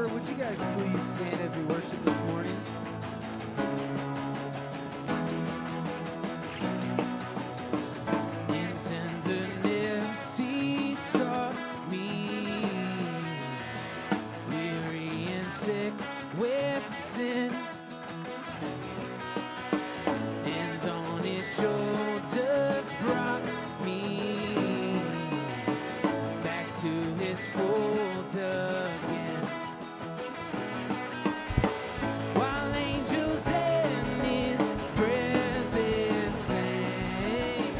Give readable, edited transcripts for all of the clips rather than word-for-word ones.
Arbor, would you guys please stand as we worship this morning? In tenderness he sought me, weary and sick with sin, and on his shoulders brought me back to his fold again. While angels in his presence sang,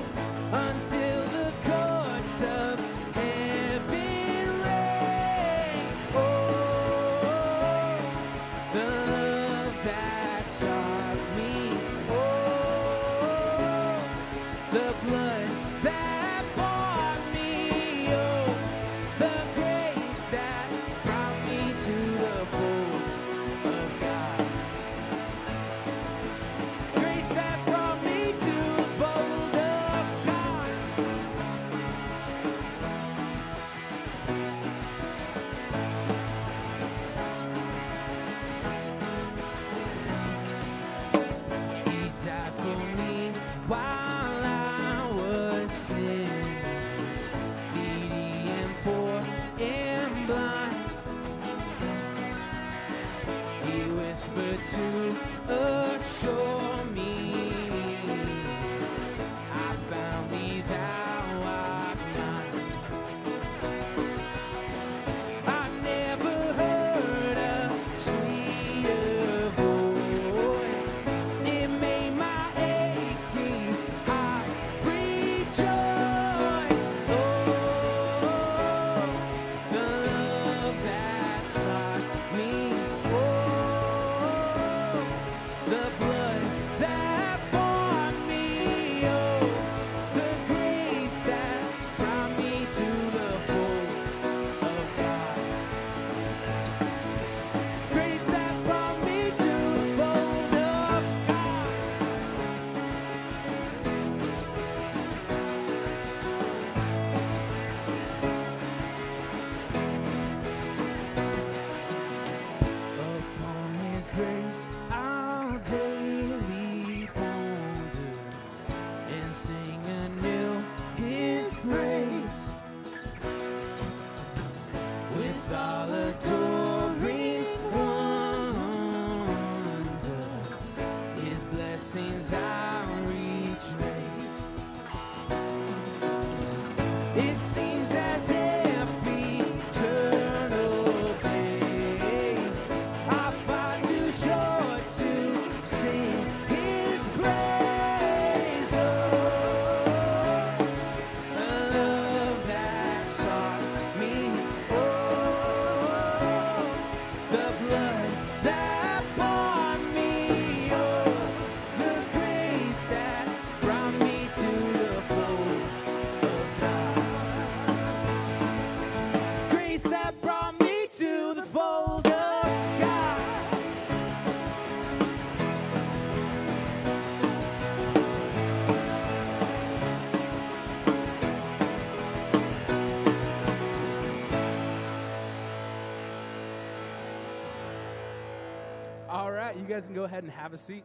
until the courts of heaven rang. Oh, the love that sought me. Oh, the blood that bought me. Oh, the grace that brought me to the fold of God. Grace that brought me to the fold of God. He died for me while I was sinning, needy and poor and blind. He whispered to assure me, I found thee, thou art mine. I never heard a sweeter voice. It made my aching heart rejoice. Oh, the love that sought me. Oh, the blood that bought me. Oh, the grace that brought me to the fold of God. Grace that brought me to the fold of God. Upon his grace I'll daily ponder and sing anew his praise, with all adoring wonder. His blessings I'll retrace. It seems as if eternal days are far too short to sing his praise. Oh, the love that sought me. Oh, the blood that bought me. Oh, the grace that brought me to the fold of God. Grace that brought me to the fold of God. All right, you guys can go ahead and have a seat.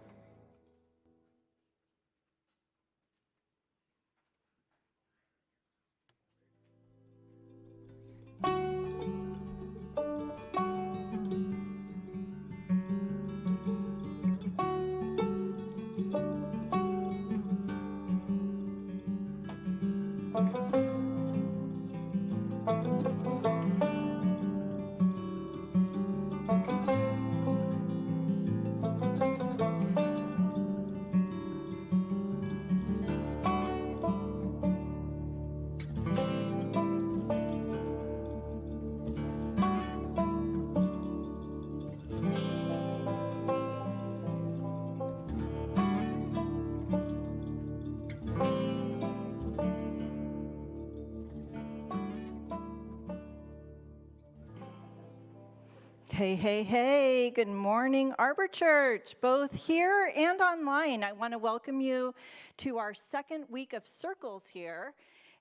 Hey, hey, hey, good morning, Arbor Church, both here and online. I want to welcome you to our second week of circles here.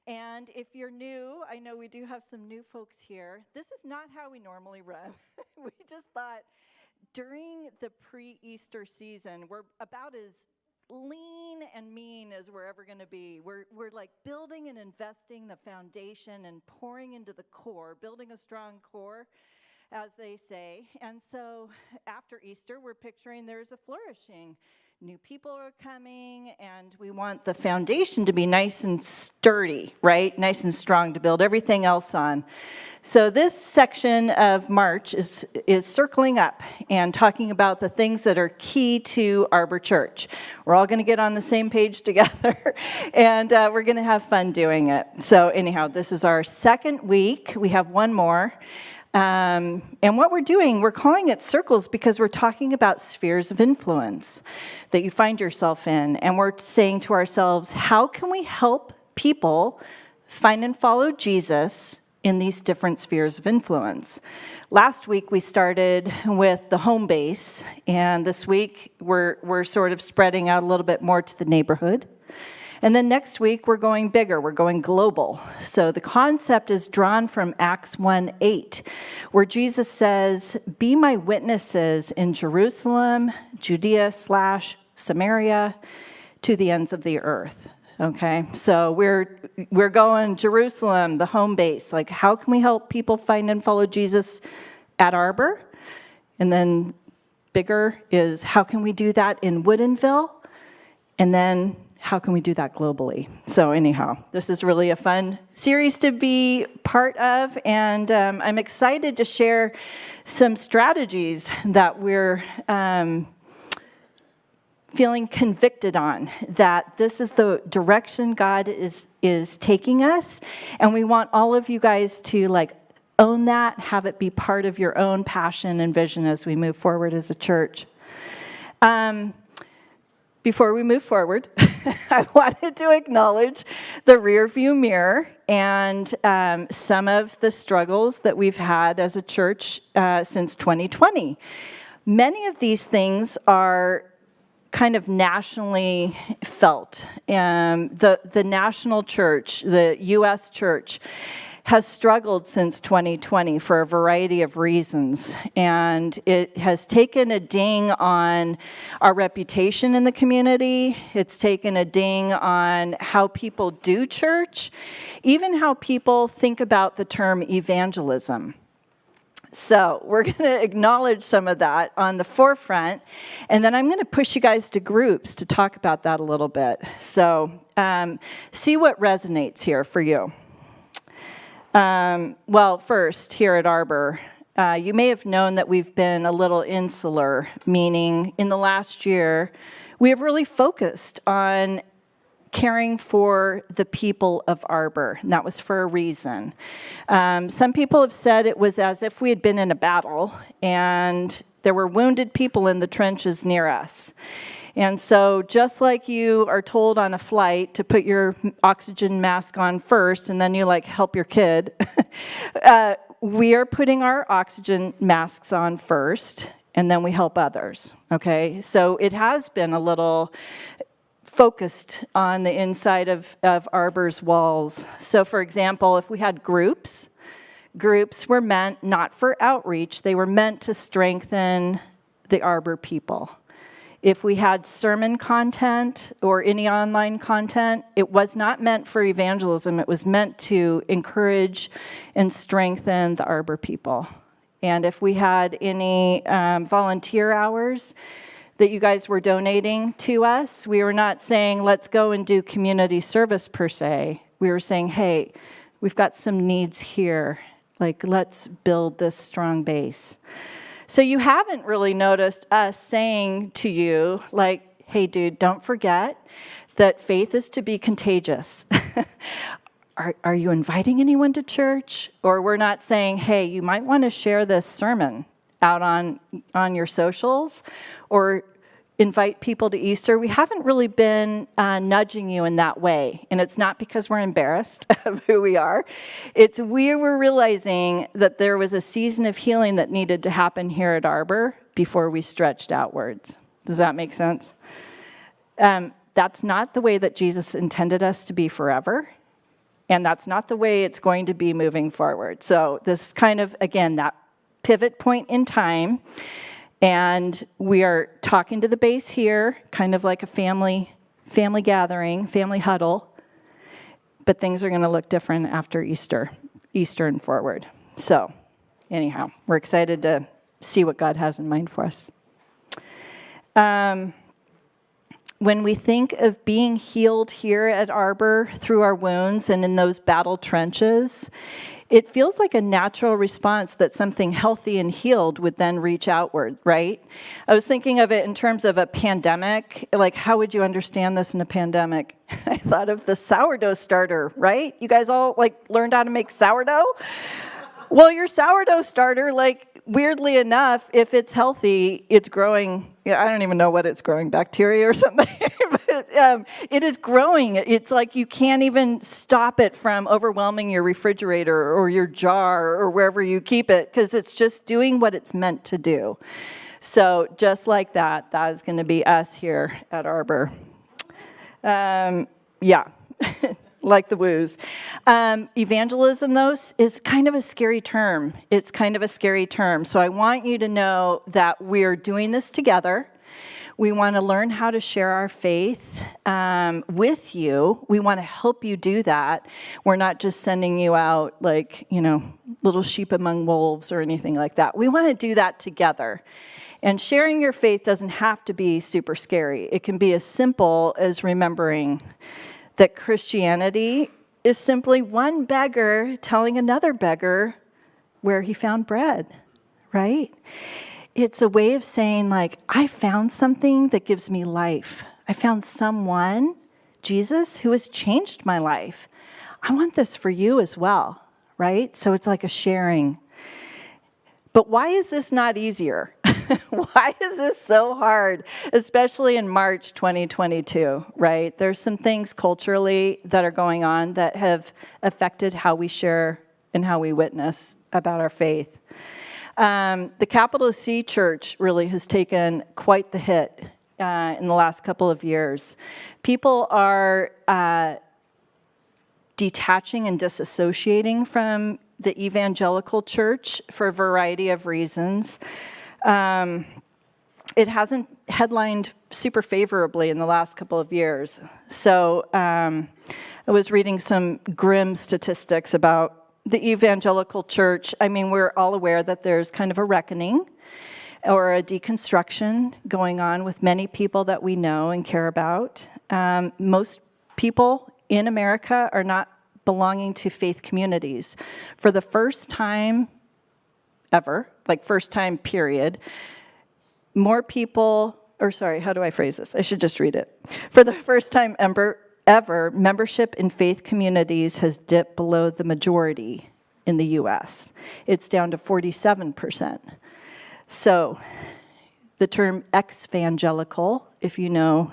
And if you're new, I know we do have some new folks here. This is not how we normally run. We just thought during the pre-Easter season, we're about as lean and mean as we're ever going to be. We're like building and investing the foundation and pouring into the core, building a strong core, as they say. And so after Easter, we're picturing there's a flourishing. New people are coming, and we want the foundation to be nice and sturdy, right? Nice and strong to build everything else on. So this section of March is circling up and talking about the things that are key to Arbor Church. We're all going to get on the same page together, and we're going to have fun doing it. So anyhow, this is our second week. We have one more. And what we're doing, we're calling it circles because we're talking about spheres of influence that you find yourself in. And we're saying to ourselves, how can we help people find and follow Jesus in these different spheres of influence? Last week, we started with the home base. And this week, we're sort of spreading out a little bit more to the neighborhood. And then next week, we're going bigger. We're going global. So the concept is drawn from Acts 1:8, where Jesus says, "Be my witnesses in Jerusalem, Judea/Samaria, to the ends of the earth." Okay, so we're going Jerusalem, the home base. Like, how can we help people find and follow Jesus at Arbor? And then bigger is, how can we do that in Woodinville? And then how can we do that globally? So anyhow, this is really a fun series to be part of, and I'm excited to share some strategies that we're feeling convicted on, that this is the direction God is taking us, and we want all of you guys to own that, have it be part of your own passion and vision as we move forward as a church. Before we move forward, I wanted to acknowledge the rear view mirror and some of the struggles that we've had as a church since 2020. Many of these things are kind of nationally felt. The national church, the U.S. church, has struggled since 2020 for a variety of reasons. And it has taken a ding on our reputation in the community. It's taken a ding on how people do church, even how people think about the term evangelism. So we're going to acknowledge some of that on the forefront, and then I'm going to push you guys to groups to talk about that a little bit. So see what resonates here for you. Well, first, here at Arbor, you may have known that we've been a little insular, meaning in the last year, we have really focused on caring for the people of Arbor, and that was for a reason. Some people have said it was as if we had been in a battle, and there were wounded people in the trenches near us. And so just like you are told on a flight to put your oxygen mask on first, and then you help your kid, we are putting our oxygen masks on first, and then we help others, okay? So it has been a little focused on the inside of Arbor's walls. So for example, if we had groups were meant not for outreach, they were meant to strengthen the Arbor people. If we had sermon content or any online content, it was not meant for evangelism. It was meant to encourage and strengthen the Arbor people. And if we had any volunteer hours that you guys were donating to us, we were not saying, let's go and do community service per se. We were saying, hey, we've got some needs here. Let's build this strong base. So you haven't really noticed us saying to you, hey, dude, don't forget that faith is to be contagious. Are you inviting anyone to church? Or we're not saying, hey, you might want to share this sermon out on your socials or invite people to Easter. We haven't really been nudging you in that way. And it's not because we're embarrassed of who we are. It's we were realizing that there was a season of healing that needed to happen here at Arbor before we stretched outwards. Does that make sense? That's not the way that Jesus intended us to be forever. And that's not the way it's going to be moving forward. So this is kind of, again, that pivot point in time. And we are talking to the base here, kind of like a family gathering, family huddle. But things are going to look different after Easter and forward. So anyhow, we're excited to see what God has in mind for us. When we think of being healed here at Arbor through our wounds and in those battle trenches, it feels like a natural response that something healthy and healed would then reach outward, right? I was thinking of it in terms of a pandemic, like how would you understand this in a pandemic? I thought of the sourdough starter, right? You guys all learned how to make sourdough? Well, your sourdough starter, weirdly enough, if it's healthy, it's growing. I don't even know what it's growing, bacteria or something. But it is growing. It's like you can't even stop it from overwhelming your refrigerator or your jar or wherever you keep it because it's just doing what it's meant to do. So just like that is going to be us here at Arbor. Yeah. Like the woos. Evangelism, though, is kind of a scary term. It's kind of a scary term. So I want you to know that we're doing this together. We want to learn how to share our faith with you. We want to help you do that. We're not just sending you out little sheep among wolves or anything like that. We want to do that together. And sharing your faith doesn't have to be super scary. It can be as simple as remembering that Christianity is simply one beggar telling another beggar where he found bread, right? It's a way of saying, I found something that gives me life. I found someone, Jesus, who has changed my life. I want this for you as well, right? So it's like a sharing. But why is this not easier? Why is this so hard, especially in March 2022, right? There's some things culturally that are going on that have affected how we share and how we witness about our faith. The capital C church really has taken quite the hit in the last couple of years. People are detaching and disassociating from the evangelical church for a variety of reasons. It hasn't headlined super favorably in the last couple of years. So I was reading some grim statistics about the evangelical church. I mean, we're all aware that there's kind of a reckoning or a deconstruction going on with many people that we know and care about. Most people in America are not belonging to faith communities. For the first time ever, first time period, more people, how do I phrase this? I should just read it. For the first time ever, membership in faith communities has dipped below the majority in the U.S. It's down to 47%. So the term ex-evangelical, if you know,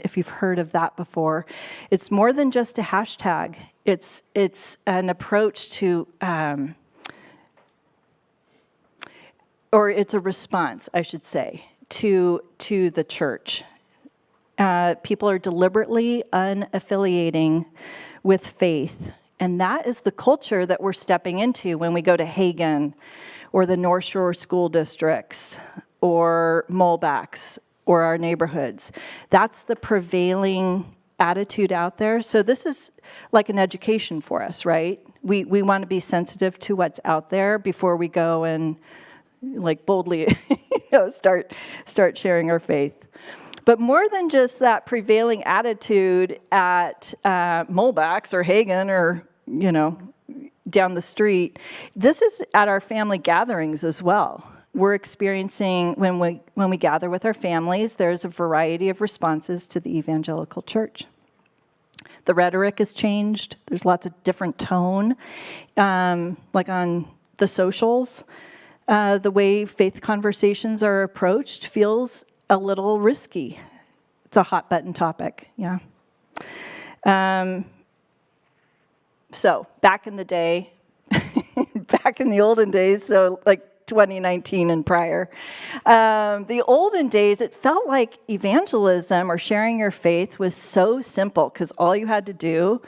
if you've heard of that before, it's more than just a hashtag. It's an approach to, or it's a response, I should say, to the church. People are deliberately unaffiliating with faith. And that is the culture that we're stepping into when we go to Hagen or the North Shore school districts or Mulbach's or our neighborhoods. That's the prevailing attitude out there. So this is like an education for us, right? We want to be sensitive to what's out there before we go and boldly start sharing our faith. But more than just that prevailing attitude at Mulbach's or Hagen or, down the street, this is at our family gatherings as well. We're experiencing, when we gather with our families, there's a variety of responses to the evangelical church. The rhetoric has changed. There's lots of different tone, like on the socials. The way faith conversations are approached feels a little risky. It's a hot button topic, yeah. So back in the day, back in the olden days, so 2019 and prior, the olden days, it felt like evangelism or sharing your faith was so simple because all you had to do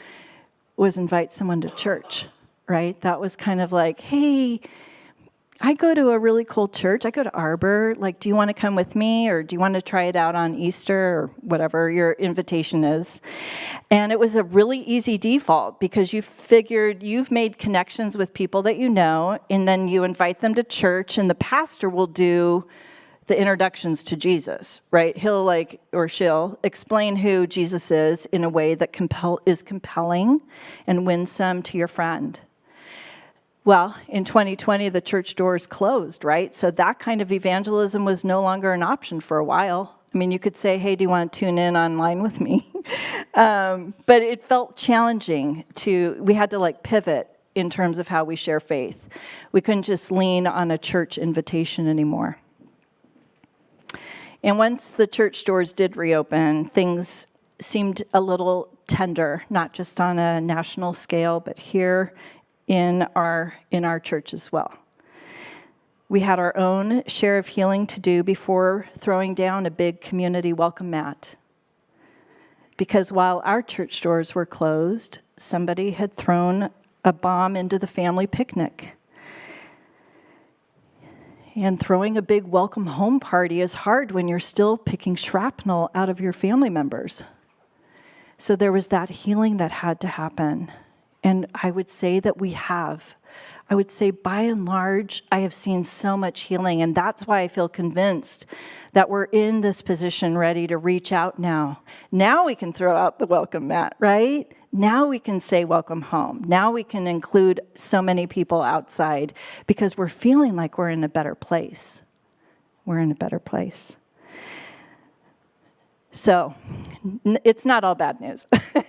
was invite someone to church, right? That was kind of like, hey, I go to a really cool church. I go to Arbor. Like, do you want to come with me? Or do you want to try it out on Easter or whatever your invitation is? And it was a really easy default because you figured you've made connections with people that you know, and then you invite them to church, and the pastor will do the introductions to Jesus, right? He'll or she'll explain who Jesus is in a way that is compelling and winsome to your friend. Well, in 2020, the church doors closed, right? So that kind of evangelism was no longer an option for a while. I mean, you could say, hey, do you want to tune in online with me? But it felt challenging we had to pivot in terms of how we share faith. We couldn't just lean on a church invitation anymore. And once the church doors did reopen, things seemed a little tender, not just on a national scale, but here in our church as well. We had our own share of healing to do before throwing down a big community welcome mat. Because while our church doors were closed, somebody had thrown a bomb into the family picnic. And throwing a big welcome home party is hard when you're still picking shrapnel out of your family members. So there was that healing that had to happen. And I would say that we have. I would say by and large, I have seen so much healing. And that's why I feel convinced that we're in this position ready to reach out now. Now we can throw out the welcome mat, right? Now we can say welcome home. Now we can include so many people outside because we're feeling like we're in a better place. We're in a better place. So, it's not all bad news.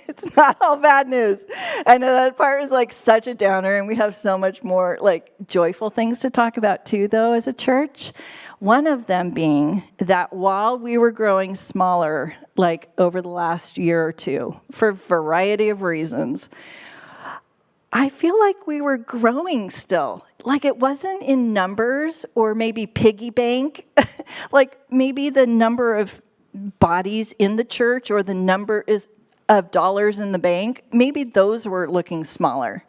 It's not all bad news. I know that part is such a downer, and we have so much more joyful things to talk about too, though, as a church. One of them being that while we were growing smaller, over the last year or two, for a variety of reasons, I feel like we were growing still. It wasn't in numbers or maybe piggy bank, maybe the number of bodies in the church or the number of dollars in the bank, maybe those were looking smaller.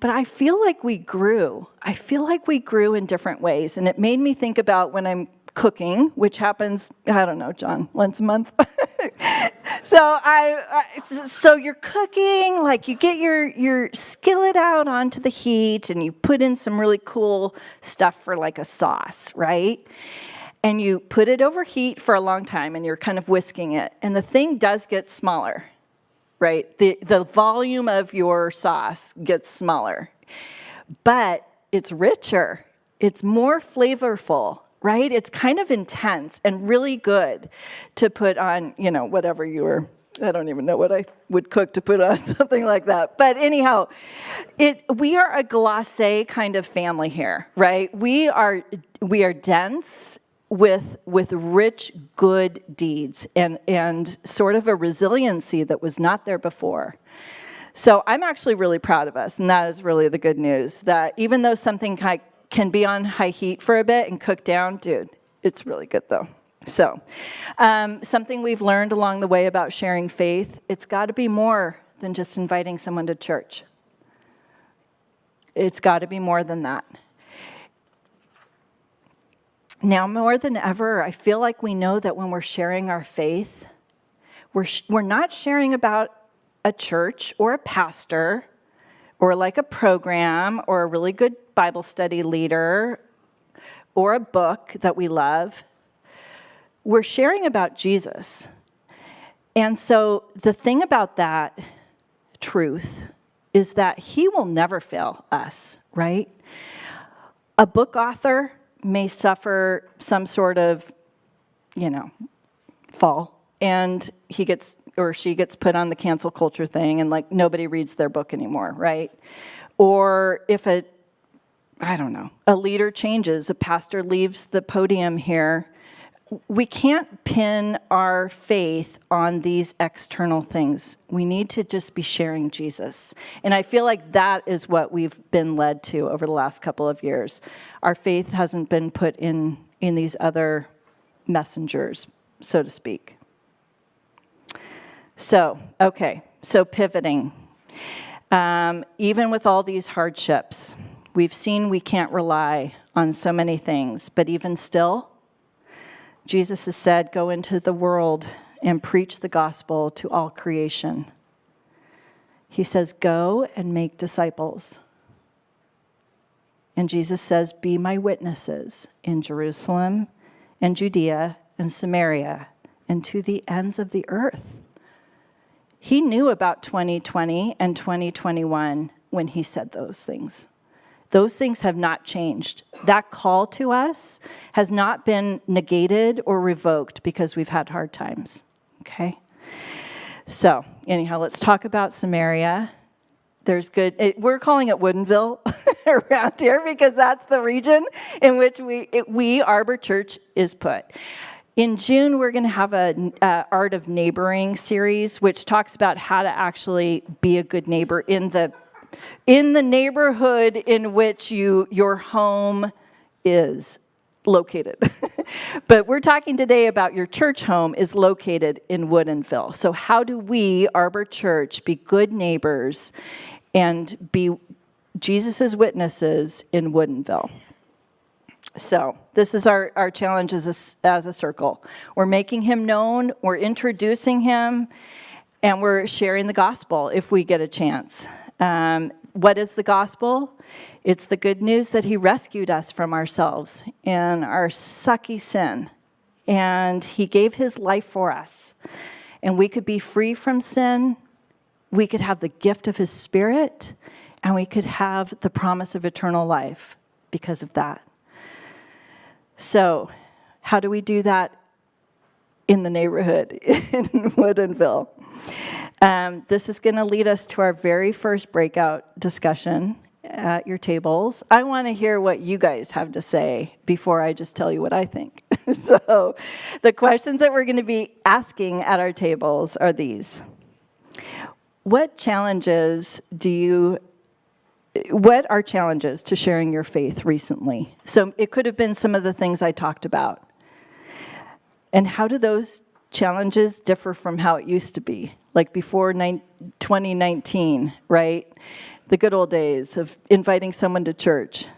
But I feel like we grew. I feel like we grew in different ways. And it made me think about when I'm cooking, which happens, I don't know, John, once a month. So you're cooking, you get your skillet out onto the heat and you put in some really cool stuff for a sauce, right? And you put it over heat for a long time, and you're kind of whisking it. And the thing does get smaller, right? The volume of your sauce gets smaller. But it's richer. It's more flavorful, right? It's kind of intense and really good to put on, whatever I don't even know what I would cook to put on something like that. But anyhow, we are a glacé kind of family here, right? We are dense with rich, good deeds and sort of a resiliency that was not there before. So I'm actually really proud of us, and that is really the good news, that even though something can be on high heat for a bit and cook down, dude, it's really good though. So something we've learned along the way about sharing faith, it's got to be more than just inviting someone to church. It's got to be more than that. Now, more than ever, I feel like we know that when we're sharing our faith, we're not sharing about a church or a pastor or a program or a really good Bible study leader or a book that we love. We're sharing about Jesus. And so the thing about that truth is that he will never fail us, right? A book author may suffer some sort of, fall, and he gets or she gets put on the cancel culture thing, and nobody reads their book anymore, right? Or if a leader changes, a pastor leaves the podium here, we can't pin our faith on these external things. We need to just be sharing Jesus. And I feel like that is what we've been led to over the last couple of years. Our faith hasn't been put in these other messengers, so to speak. So pivoting. Even with all these hardships, we've seen we can't rely on so many things, but even still, Jesus has said, go into the world and preach the gospel to all creation. He says, go and make disciples. And Jesus says, be my witnesses in Jerusalem and Judea and Samaria and to the ends of the earth. He knew about 2020 and 2021 when he said those things. Those things have not changed. That call to us has not been negated or revoked because we've had hard times, okay? So, anyhow, let's talk about Samaria. We're calling it Woodinville around here because that's the region in which we Arbor Church, is put. In June, we're going to have a Art of Neighboring series, which talks about how to actually be a good neighbor in the neighborhood in which your home is located. But we're talking today about your church home is located in Woodinville. So how do we, Arbor Church, be good neighbors and be Jesus' witnesses in Woodinville? So this is our challenge as a circle. We're making him known, we're introducing him, and we're sharing the gospel if we get a chance. What is the gospel? It's the good news that he rescued us from ourselves and our sucky sin. And he gave his life for us. And we could be free from sin. We could have the gift of his Spirit. And we could have the promise of eternal life because of that. So, how do we do that in the neighborhood in Woodinville? This is going to lead us to our very first breakout discussion at your tables. I want to hear what you guys have to say before I just tell you what I think. So, the questions that we're going to be asking at our tables are these. What are challenges to sharing your faith recently? So it could have been some of the things I talked about. And how do those challenges differ from how it used to be? Like before 2019, right? The good old days of inviting someone to church.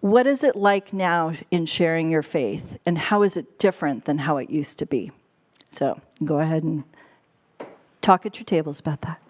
What is it like now in sharing your faith? And how is it different than how it used to be? So go ahead and talk at your tables about that.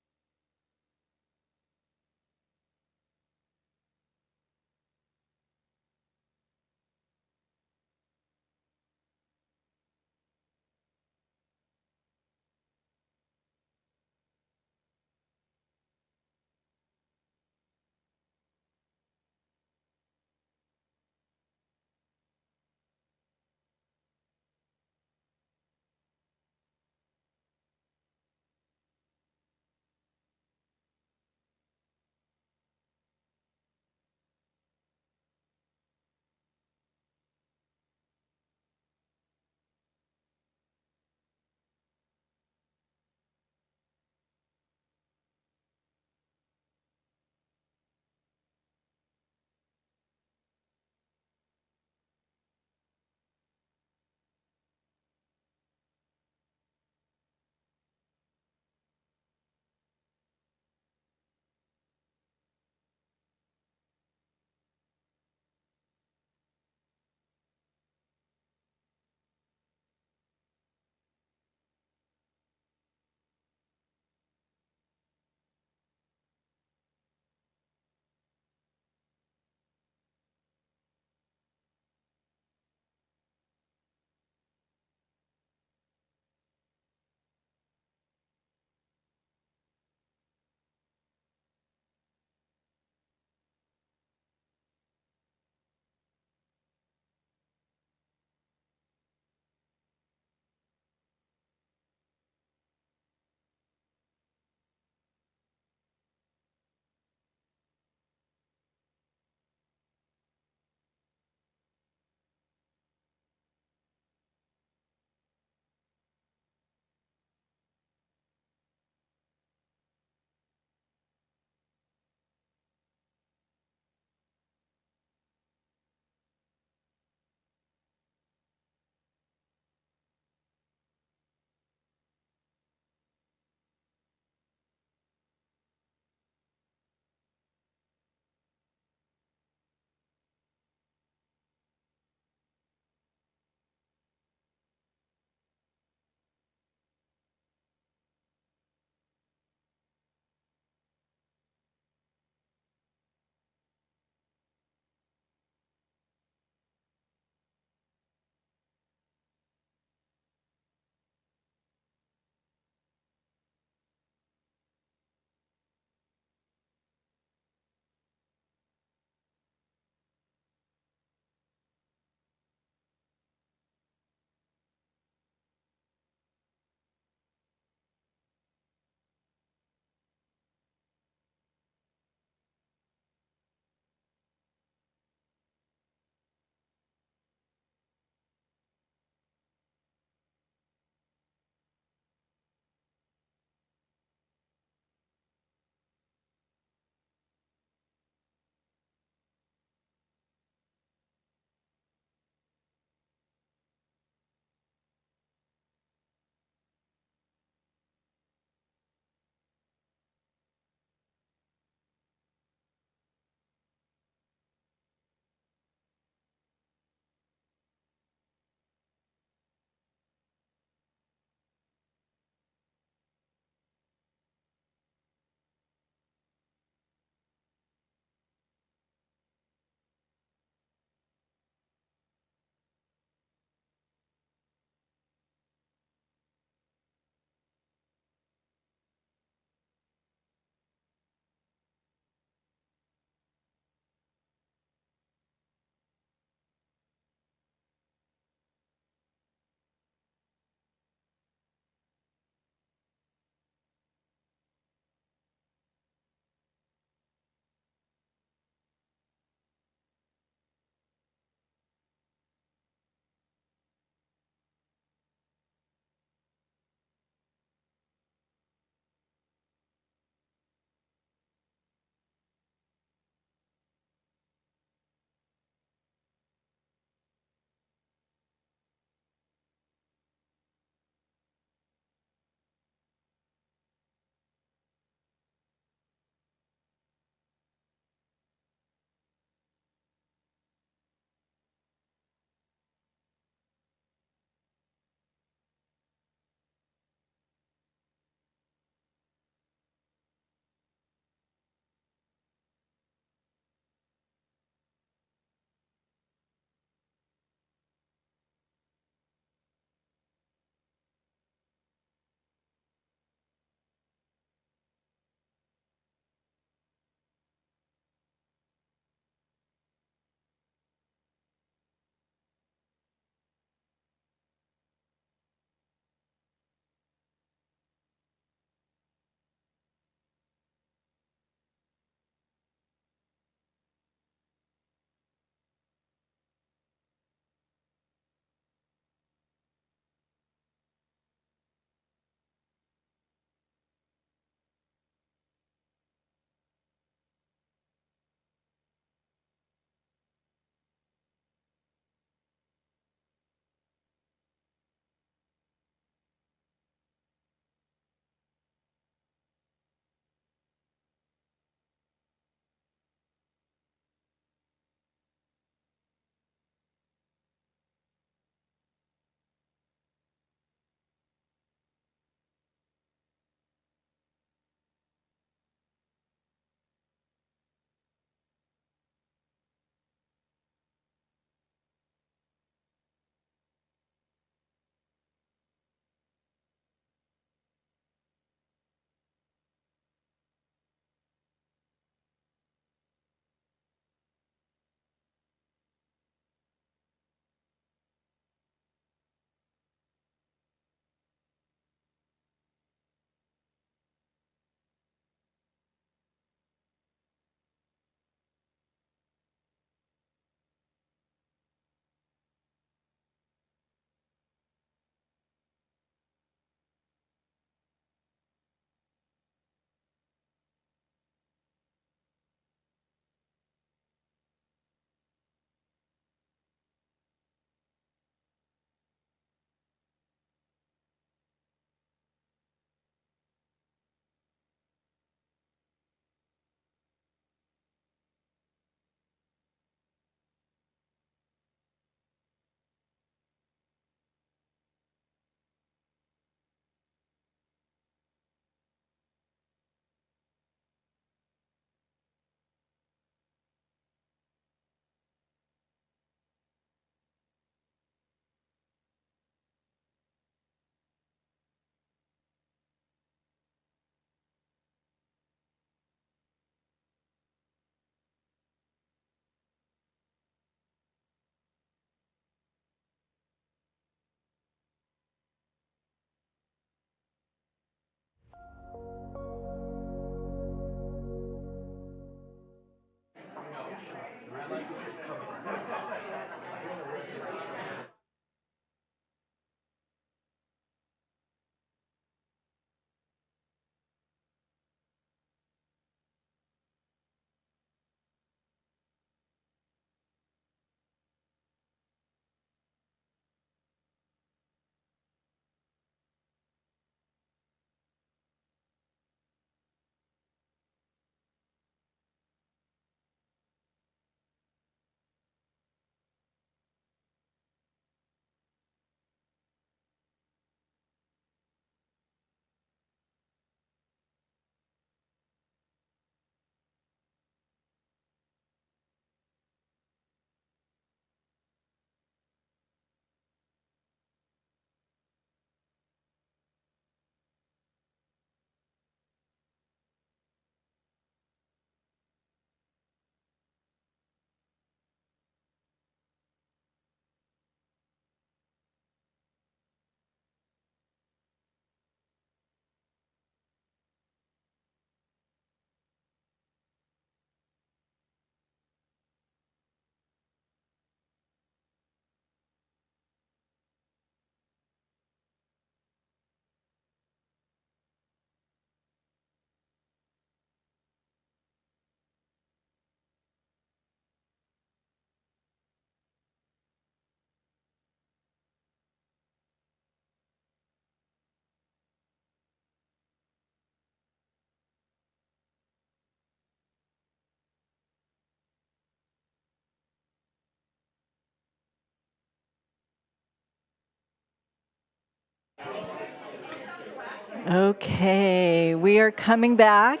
Okay, we are coming back.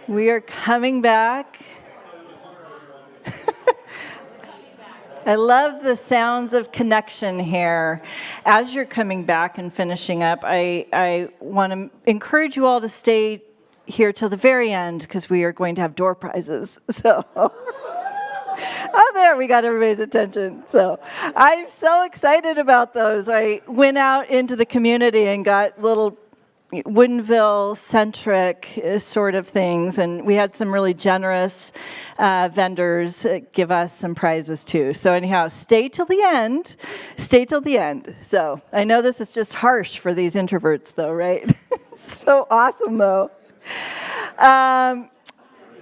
We are coming back. I love the sounds of connection here. As you're coming back and finishing up, I want to encourage you all to stay here till the very end because we are going to have door prizes. So, oh, there, we got everybody's attention. So, I'm so excited about those. I went out into the community and got little Woodinville-centric sort of things, and we had some really generous vendors give us some prizes too. So anyhow, stay till the end. Stay till the end. So I know this is just harsh for these introverts though, right? It's so awesome though.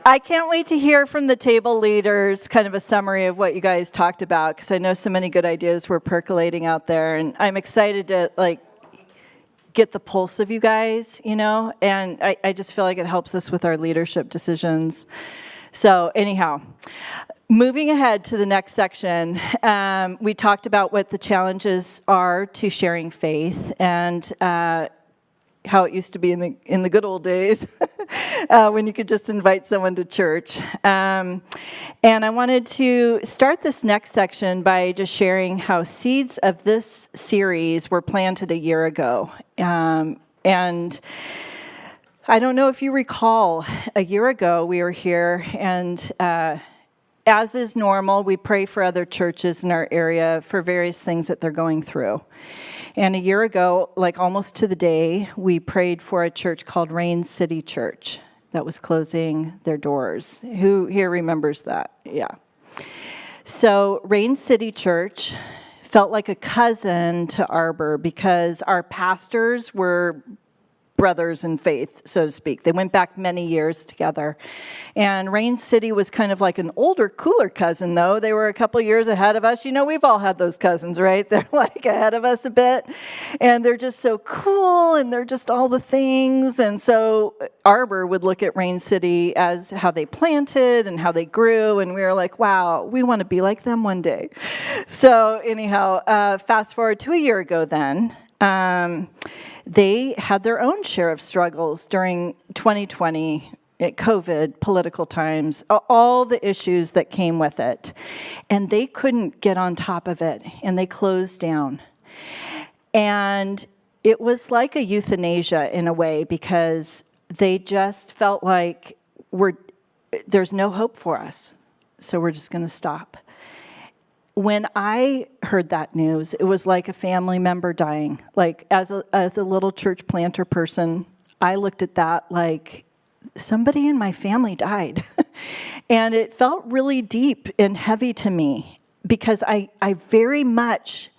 I can't wait to hear from the table leaders, kind of a summary of what you guys talked about, because I know so many good ideas were percolating out there, and I'm excited to get the pulse of you guys, and I just feel like it helps us with our leadership decisions. So anyhow, moving ahead to the next section, we talked about what the challenges are to sharing faith and how it used to be in the good old days when you could just invite someone to church. And I wanted to start this next section by just sharing how seeds of this series were planted a year ago. And I don't know if you recall, a year ago we were here, and as is normal, we pray for other churches in our area for various things that they're going through. And a year ago, almost to the day, we prayed for a church called Rain City Church that was closing their doors. Who here remembers that? Yeah. So Rain City Church felt like a cousin to Arbor because our pastors were brothers in faith, so to speak. They went back many years together. And Rain City was kind of like an older, cooler cousin, though. They were a couple years ahead of us. We've all had those cousins, right? They're ahead of us a bit. And they're just so cool, and they're just all the things. And so Arbor would look at Rain City as how they planted and how they grew. And we were like, wow, we want to be like them one day. So anyhow, fast forward to a year ago then. They had their own share of struggles during 2020, COVID, political times, all the issues that came with it. And they couldn't get on top of it, and they closed down. And it was like a euthanasia in a way, because they just felt like there's no hope for us, so we're just going to stop. When I heard that news, it was like a family member dying. As a little church planter person, I looked at that like somebody in my family died. And it felt really deep and heavy to me because I very much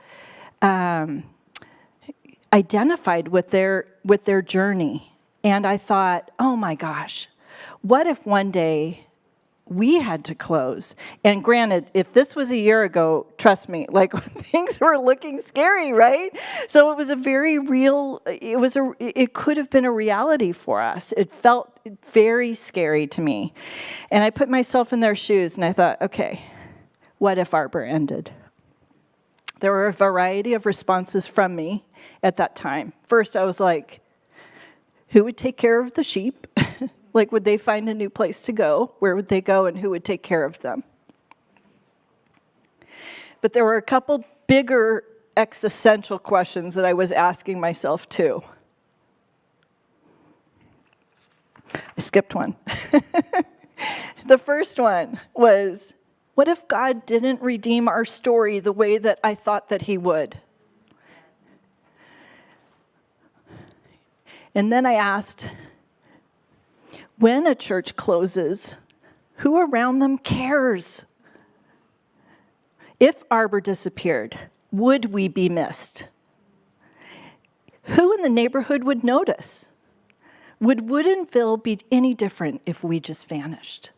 identified with their journey. And I thought, oh my gosh, what if one day we had to close? And granted, if this was a year ago, trust me, things were looking scary, right? So it was a very real, it could have been a reality for us. It felt very scary to me. And I put myself in their shoes and I thought, okay, what if Arbor ended? There were a variety of responses from me at that time. First, I was like, who would take care of the sheep? Would they find a new place to go? Where would they go, and who would take care of them? But there were a couple bigger existential questions that I was asking myself too. I skipped one. The first one was, what if God didn't redeem our story the way that I thought that he would? And then I asked, when a church closes, who around them cares? If Arbor disappeared, would we be missed? Who in the neighborhood would notice? Would Woodinville be any different if we just vanished?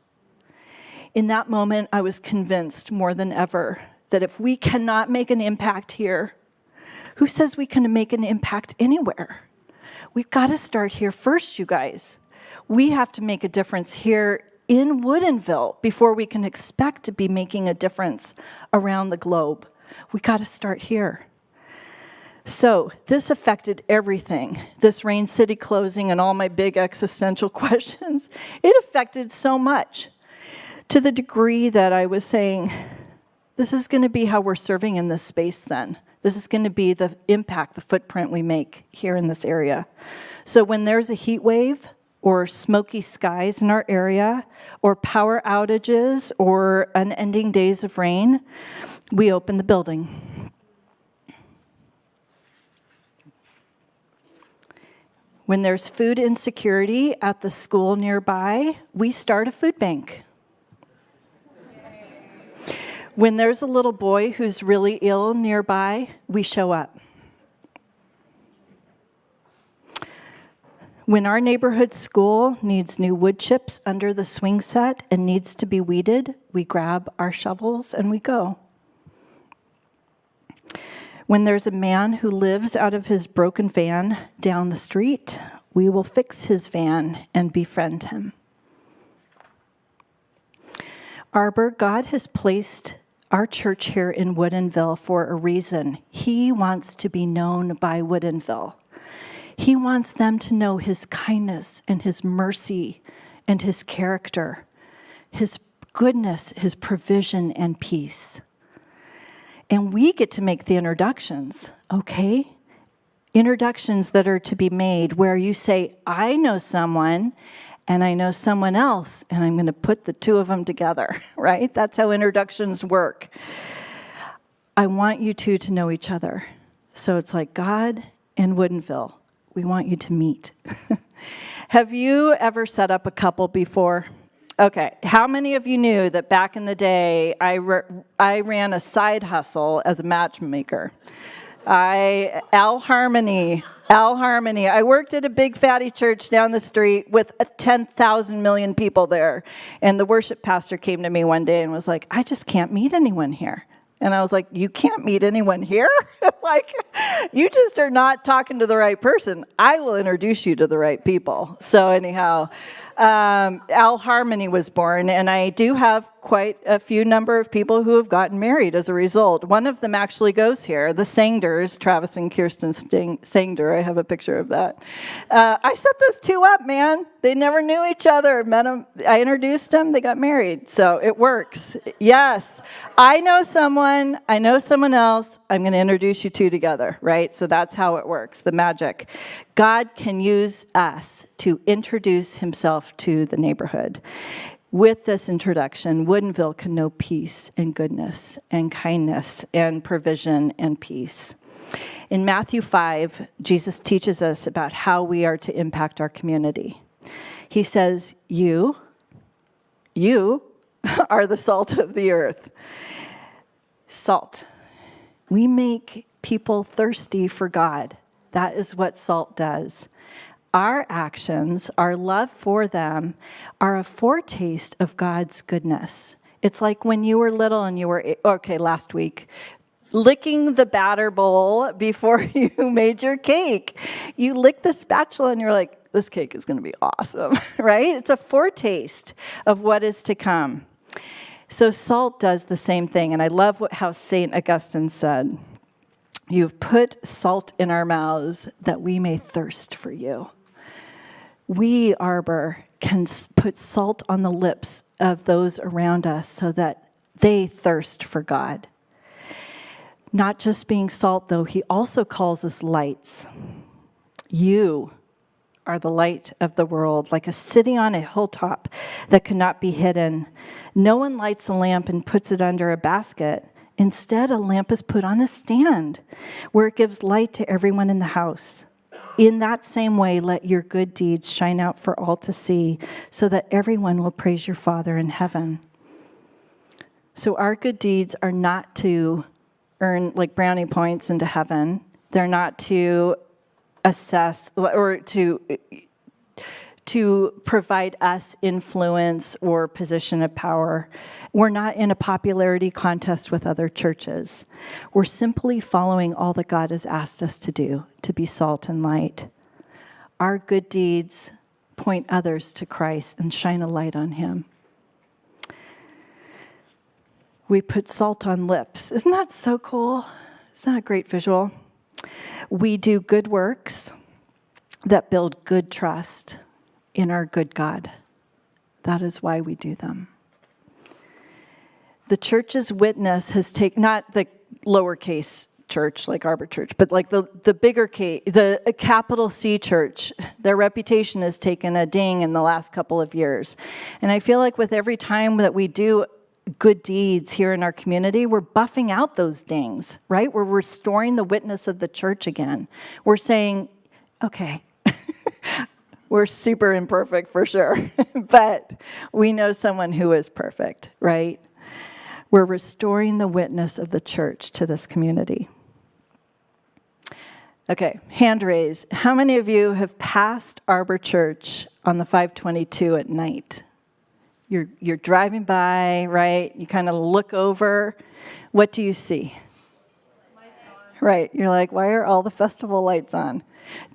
In that moment, I was convinced more than ever that if we cannot make an impact here, who says we can make an impact anywhere? We've got to start here first, you guys. We have to make a difference here in Woodinville before we can expect to be making a difference around the globe. We got to start here. So this affected everything. This Rain City closing and all my big existential questions, it affected so much, to the degree that I was saying, this is going to be how we're serving in this space then. This is going to be the impact, the footprint we make here in this area. So when there's a heat wave or smoky skies in our area or power outages or unending days of rain, we open the building. When there's food insecurity at the school nearby, we start a food bank. When there's a little boy who's really ill nearby, we show up. When our neighborhood school needs new wood chips under the swing set and needs to be weeded, we grab our shovels and we go. When there's a man who lives out of his broken van down the street, we will fix his van and befriend him. Arbor, God has placed our church here in Woodinville for a reason. He wants to be known by Woodinville. He wants them to know his kindness and his mercy and his character, his goodness, his provision and peace. And we get to make the introductions, okay? Introductions that are to be made where you say, I know someone and I know someone else, and I'm going to put the two of them together, right? That's how introductions work. I want you two to know each other. So it's like God and Woodinville. We want you to meet. Have you ever set up a couple before? Okay, how many of you knew that back in the day, I ran a side hustle as a matchmaker? Al Harmony. I worked at a big fatty church down the street with 10,000 million people there. And the worship pastor came to me one day and was like, I just can't meet anyone here. And I was like, you can't meet anyone here? Like, you just are not talking to the right person. I will introduce you to the right people. So anyhow, Al Harmony was born, and I do have quite a few number of people who have gotten married as a result. One of them actually goes here, the Sangders, Travis and Kirsten Sangder. I have a picture of that. I set those two up, man. They never knew each other. Met them. I introduced them. They got married. So it works. Yes. I know someone. I know someone else. I'm going to introduce you two together, right? So that's how it works, the magic. God can use us to introduce himself to the neighborhood. With this introduction, Woodinville can know peace and goodness and kindness and provision and peace. In Matthew 5, Jesus teaches us about how we are to impact our community. He says, you are the salt of the earth. Salt. We make people thirsty for God. That is what salt does. Our actions, our love for them, are a foretaste of God's goodness. It's like when you were little and you were, last week, licking the batter bowl before you made your cake. You lick the spatula and you're like, this cake is going to be awesome, right? It's a foretaste of what is to come. So salt does the same thing, and I love how St. Augustine said, you've put salt in our mouths that we may thirst for you. We, Arbor, can put salt on the lips of those around us so that they thirst for God. Not just being salt, though, he also calls us lights. You are the light of the world, like a city on a hilltop that cannot be hidden. No one lights a lamp and puts it under a basket. Instead, a lamp is put on a stand where it gives light to everyone in the house. In that same way, let your good deeds shine out for all to see, so that everyone will praise your Father in heaven. So our good deeds are not to earn like brownie points into heaven. They're not to assess or to provide us influence or position of power. We're not in a popularity contest with other churches. We're simply following all that God has asked us to do, to be salt and light. Our good deeds point others to Christ and shine a light on him. We put salt on lips. Isn't that so cool? Isn't that a great visual? We do good works that build good trust in our good God. That is why we do them. The church's witness has taken, not the lowercase church like Arbor Church, but like the bigger K, the capital C church, their reputation has taken a ding in the last couple of years. And I feel like with every time that we do good deeds here in our community, we're buffing out those dings, right? We're restoring the witness of the church again. We're saying, okay, we're super imperfect for sure, but we know someone who is perfect, right? We're restoring the witness of the church to this community. Okay, hand raise. How many of you have passed Arbor Church on the 522 at night? You're driving by, right? You kind of look over. What do you see? Right, you're like, why are all the festival lights on?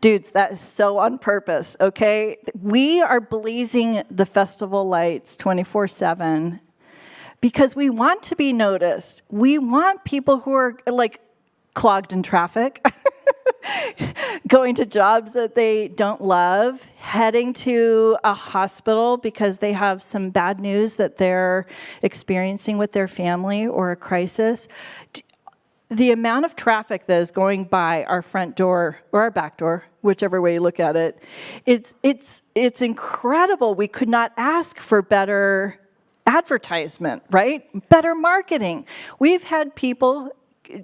Dudes, that is so on purpose, okay? We are blazing the festival lights 24/7 because we want to be noticed. We want people who are like clogged in traffic, going to jobs that they don't love, heading to a hospital because they have some bad news that they're experiencing with their family or a crisis. The amount of traffic that is going by our front door or our back door, whichever way you look at it, it's incredible. We could not ask for better advertisement, right? Better marketing. We've had people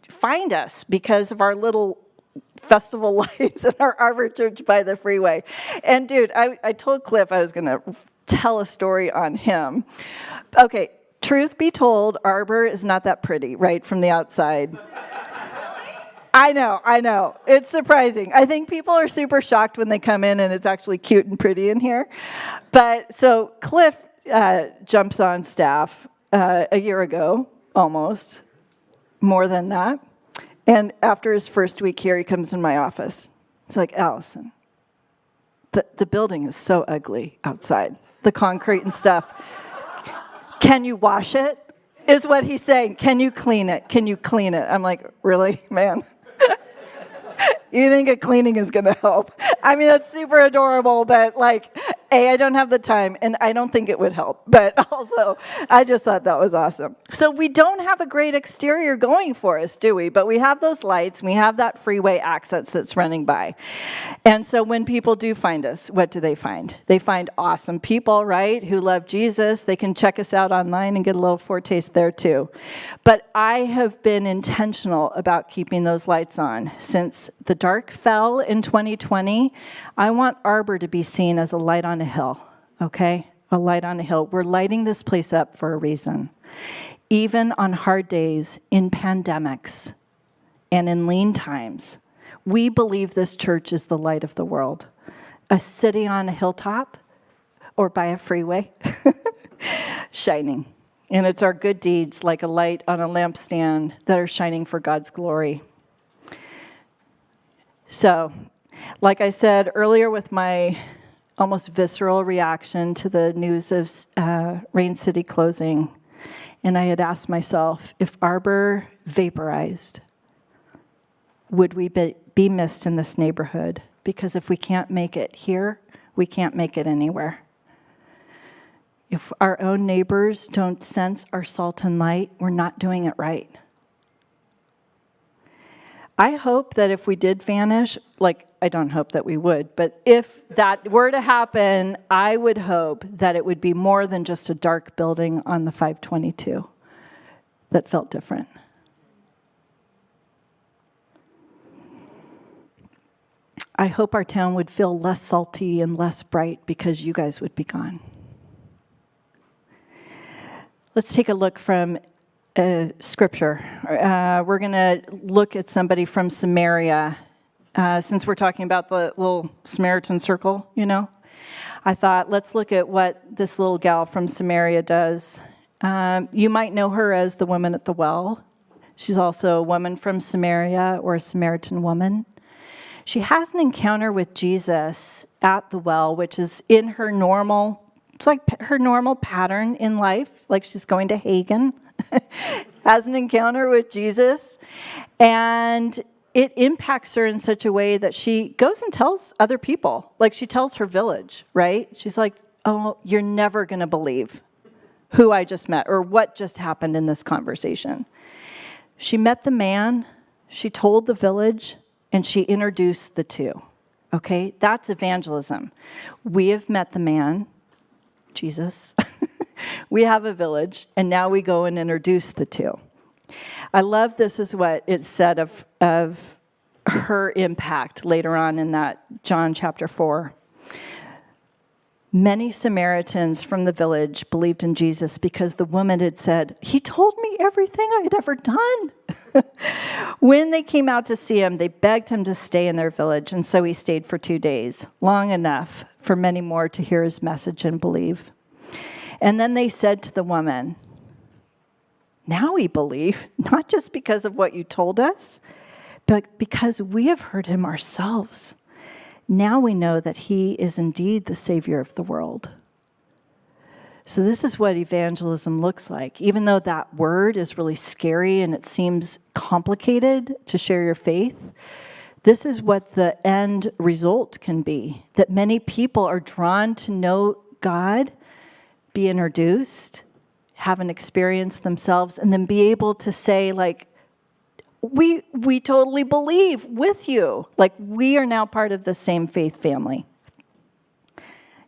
find us because of our little festival lights in our Arbor Church by the freeway. And dude, I told Cliff I was going to tell a story on him. Okay, truth be told, Arbor is not that pretty, right, from the outside. I know. It's surprising. I think people are super shocked when they come in and it's actually cute and pretty in here. But so Cliff jumps on staff a year ago, almost, more than that. And after his first week here, he comes in my office. He's like, Allison, the building is so ugly outside, the concrete and stuff. Can you wash it? Is what he's saying. Can you clean it? Can you clean it? I'm like, really, man? You think a cleaning is going to help? I mean, that's super adorable, but like, A, I don't have the time, and I don't think it would help. But also, I just thought that was awesome. So we don't have a great exterior going for us, do we? But we have those lights. We have that freeway access that's running by. And so when people do find us, what do they find? They find awesome people, right, who love Jesus. They can check us out online and get a little foretaste there, too. But I have been intentional about keeping those lights on. Since the dark fell in 2020, I want Arbor to be seen as a light on a hill, okay? A light on a hill. We're lighting this place up for a reason. Even on hard days, in pandemics, and in lean times, we believe this church is the light of the world. A city on a hilltop or by a freeway, shining. And it's our good deeds like a light on a lampstand that are shining for God's glory. So, like I said earlier with my almost visceral reaction to the news of Rain City closing, and I had asked myself, if Arbor vaporized, would we be missed in this neighborhood? Because if we can't make it here, we can't make it anywhere. If our own neighbors don't sense our salt and light, we're not doing it right. I hope that if we did vanish, like, I don't hope that we would, but if that were to happen, I would hope that it would be more than just a dark building on the 522 that felt different. I hope our town would feel less salty and less bright because you guys would be gone. Let's take a look from Scripture. We're going to look at somebody from Samaria. Since we're talking about the little Samaritan circle, you know, I thought, let's look at what this little gal from Samaria does. You might know her as the woman at the well. She's also a woman from Samaria, or a Samaritan woman. She has an encounter with Jesus at the well, which is in her normal, it's like her normal pattern in life, like she's going to Hagen, has an encounter with Jesus. And it impacts her in such a way that she goes and tells other people. Like she tells her village, right? She's like, oh, you're never going to believe who I just met or what just happened in this conversation. She met the man, she told the village, and she introduced the two. Okay, that's evangelism. We have met the man, Jesus. We have a village, and now we go and introduce the two. I love this is what it said of her impact later on in that John chapter 4. Many Samaritans from the village believed in Jesus because the woman had said, he told me everything I had ever done. When they came out to see him, they begged him to stay in their village, and so he stayed for 2 days, long enough for many more to hear his message and believe. And then they said to the woman, now we believe, not just because of what you told us, but because we have heard him ourselves. Now we know that he is indeed the Savior of the world. So this is what evangelism looks like. Even though that word is really scary and it seems complicated to share your faith, this is what the end result can be. That many people are drawn to know God, be introduced, have an experience themselves, and then be able to say, like, we totally believe with you. Like, we are now part of the same faith family.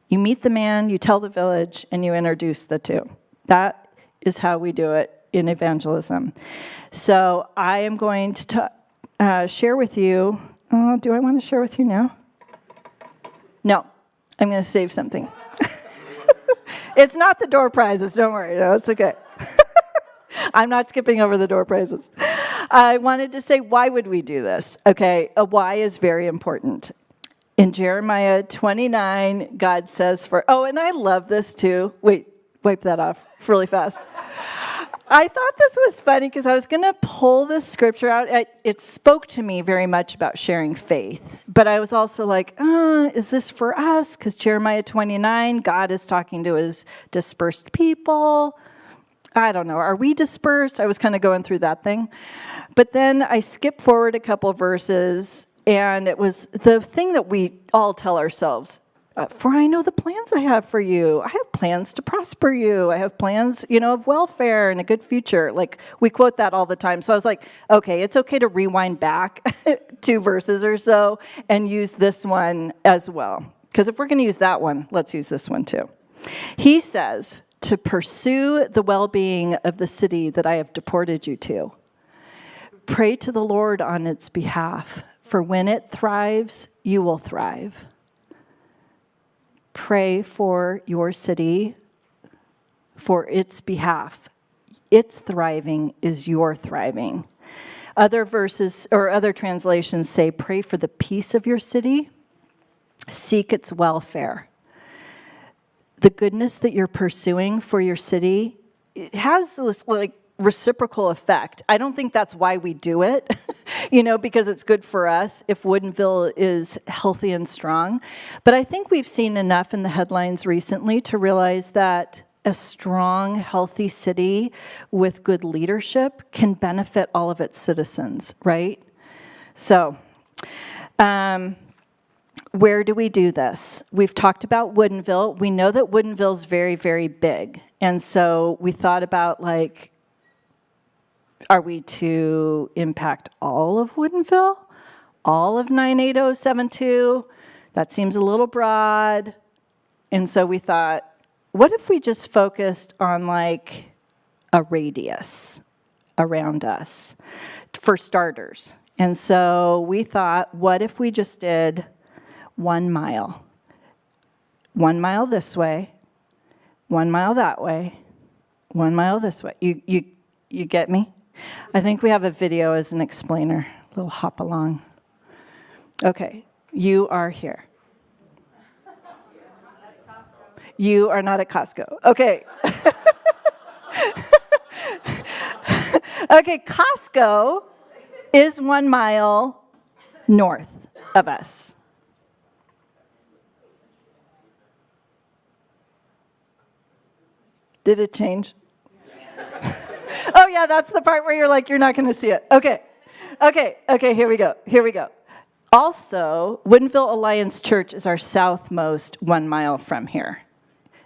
You meet the man, you tell the village, and you introduce the two. That is how we do it in evangelism. So I am going to share with you. Do I want to share with you now? No, I'm going to save something. It's not the door prizes. Don't worry. No, it's okay. I'm not skipping over the door prizes. I wanted to say, why would we do this? Okay, a why is very important. In Jeremiah 29, God says and I love this too. Wait, wipe that off really fast. I thought this was funny because I was going to pull this scripture out. It spoke to me very much about sharing faith. But I was also like, is this for us? Because Jeremiah 29, God is talking to his dispersed people. I don't know. Are we dispersed? I was kind of going through that thing. But then I skipped forward a couple of and it was the thing that we all tell ourselves. For I know the plans I have for you. I have plans to prosper you. I have plans, of welfare and a good future. Like, we quote that all the time. So I was like, okay, it's okay to rewind back 2 verses or so and use this one as well. Because if we're going to use that one, let's use this one too. He says, to pursue the well-being of the city that I have deported you to. Pray to the Lord on its behalf, for when it thrives, you will thrive. Pray for your city for its behalf. Its thriving is your thriving. Other verses or other translations say, pray for the peace of your city. Seek its welfare. The goodness that you're pursuing for your city, it has this reciprocal effect. I don't think that's why we do it, because it's good for us if Woodinville is healthy and strong. But I think we've seen enough in the headlines recently to realize that a strong, healthy city with good leadership can benefit all of its citizens, right? So, where do we do this? We've talked about Woodinville. We know that Woodinville is very, very big. And so we thought about, are we to impact all of Woodinville? All of 98072? That seems a little broad. And so we thought, what if we just focused on a radius around us for starters? And so we thought, what if we just did 1 mile? 1 mile this way, 1 mile that way, 1 mile this way. You get me? I think we have a video as an explainer. A little hop along. Okay, you are here. You are not at Costco. Okay. Okay, Costco is 1 mile north of us. Did it change? Oh, yeah, that's the part where you're not going to see it. Okay. Okay, here we go. Also, Woodinville Alliance Church is our southmost 1 mile from here.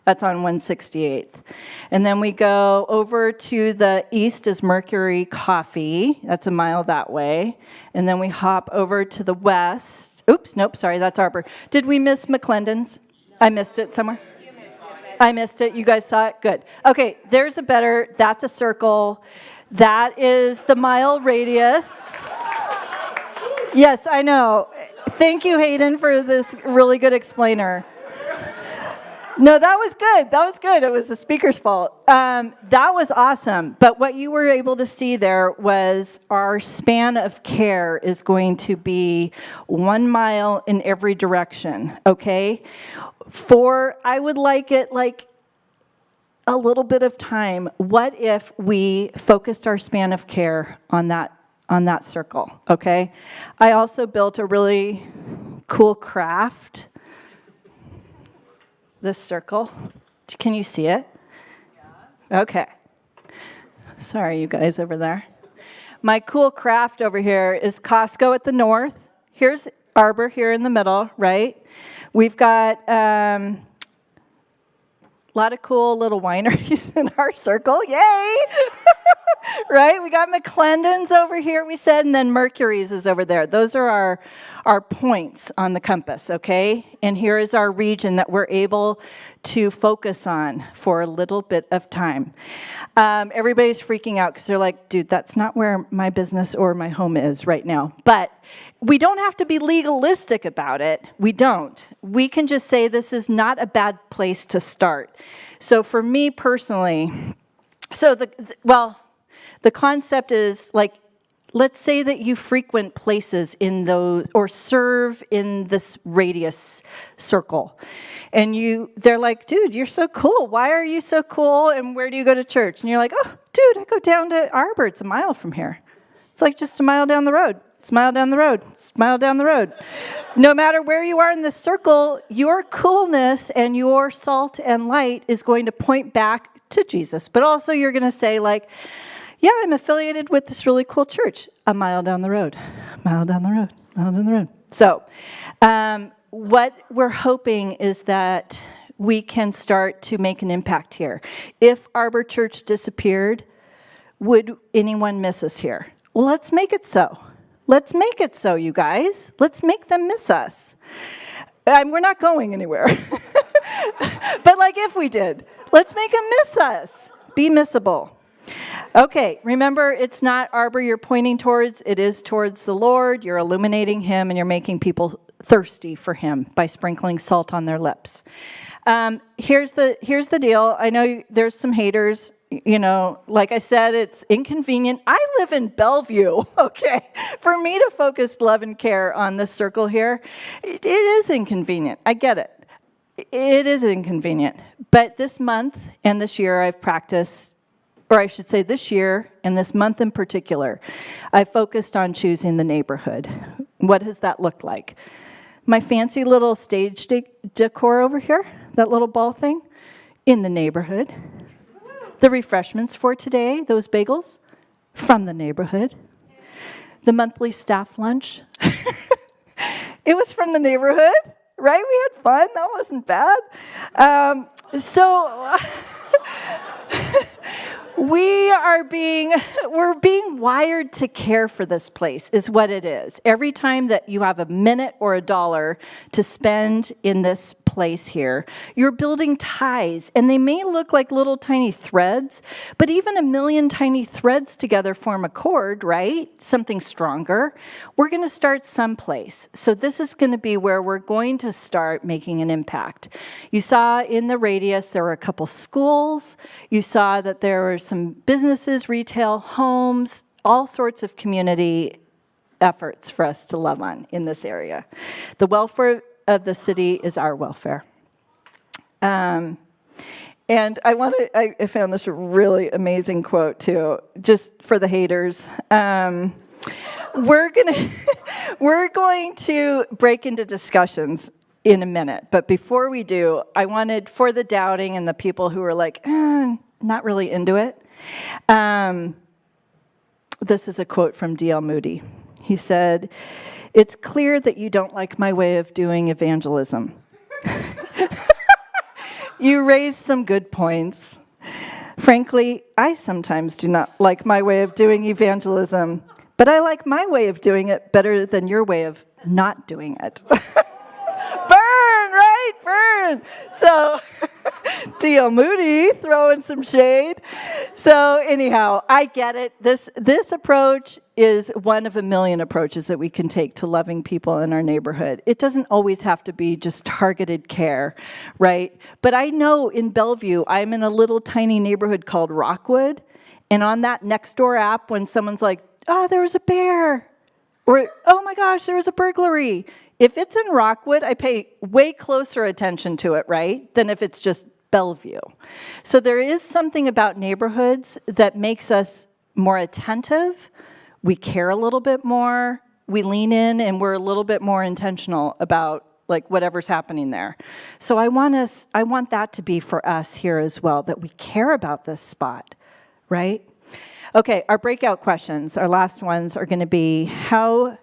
That's on 168th. And then we go over to the east is Mercury Coffee. That's a mile that way. And then we hop over to the west. Oops, nope, sorry, that's Arbor. Did we miss McClendon's? I missed it somewhere? You missed it. I missed it. You guys saw it? Good. Okay, there's a better, that's a circle. That is the mile radius. Yes, I know. Thank you, Hayden, for this really good explainer. No, that was good. It was the speaker's fault. That was awesome. But what you were able to see there was our span of care is going to be 1 mile in every direction, okay? I would like it like a little bit of time. What if we focused our span of care on that circle, okay? I also built a really cool craft. This circle. Can you see it? Yeah. Okay. Sorry, you guys over there. My cool craft over here is Costco at the north. Here's Arbor here in the middle, right? We've got a lot of cool little wineries in our circle. Yay! Right? We got McClendon's over here, we said, and then Mercury's is over there. Those are our points on the compass, okay? And here is our region that we're able to focus on for a little bit of time. Everybody's freaking out because they're like, dude, that's not where my business or my home is right now. But we don't have to be legalistic about it. We don't. We can just say this is not a bad place to start. So for me personally, the concept is like, let's say that you frequent places in those, or serve in this radius circle. And they're like, dude, you're so cool. Why are you so cool? And where do you go to church? And you're like, oh, dude, I go down to Arbor. It's a mile from here. It's like just a mile down the road. It's a mile down the road. It's a mile down the road. No matter where you are in this circle, your coolness and your salt and light is going to point back to Jesus. But also you're going to say like, yeah, I'm affiliated with this really cool church. A mile down the road, mile down the road, mile down the road. So what we're hoping is that we can start to make an impact here. If Arbor Church disappeared, would anyone miss us here? Well, let's make it so. Let's make it so, you guys. Let's make them miss us. We're not going anywhere. But like if we did, let's make them miss us. Be missable. Okay, remember, it's not Arbor you're pointing towards. It is towards the Lord. You're illuminating him, and you're making people thirsty for him by sprinkling salt on their lips. Here's the deal. I know there's some haters. You know, like I said, it's inconvenient. I live in Bellevue, okay? For me to focus love and care on this circle here, it is inconvenient. I get it. It is inconvenient. But this month and this year I've practiced, or I should say this year and this month in particular, I focused on choosing the neighborhood. What does that look like? My fancy little stage decor over here, that little ball thing, in the neighborhood. The refreshments for today, those bagels, from the neighborhood. The monthly staff lunch, it was from the neighborhood, right? We had fun, that wasn't bad. We're being wired to care for this place is what it is. Every time that you have a minute or a dollar to spend in this place here, you're building ties, and they may look like little tiny threads, but even a million tiny threads together form a cord, right? Something stronger. We're going to start someplace. So this is going to be where we're going to start making an impact. You saw in the radius there were a couple schools. You saw that there were some businesses, retail, homes, all sorts of community efforts for us to love on in this area. The welfare of the city is our welfare. And I found this really amazing quote too, just for the haters. We're going to break into discussions in a minute, but before we do, I wanted, for the doubting and the people who are like, not really into it, This is a quote from D.L. Moody. He said, "It's clear that you don't like my way of doing evangelism. You raised some good points. Frankly, I sometimes do not like my way of doing evangelism, but I like my way of doing it better than your way of not doing it." Burn, right? Burn. So, D.L. Moody throwing some shade. So anyhow, I get it. This approach is one of a million approaches that we can take to loving people in our neighborhood. It doesn't always have to be just targeted care, right? But I know in Bellevue, I'm in a little tiny neighborhood called Rockwood, and on that Nextdoor app, when someone's like, "Oh, there was a bear," or, "Oh my gosh, there was a burglary," if it's in Rockwood, I pay way closer attention to it, right, than if it's just Bellevue. So there is something about neighborhoods that makes us more attentive. We care a little bit more. We lean in, and we're a little bit more intentional about like whatever's happening there. So I want that to be for us here as well, that we care about this spot, right? Okay, our breakout questions, our last ones are going to be how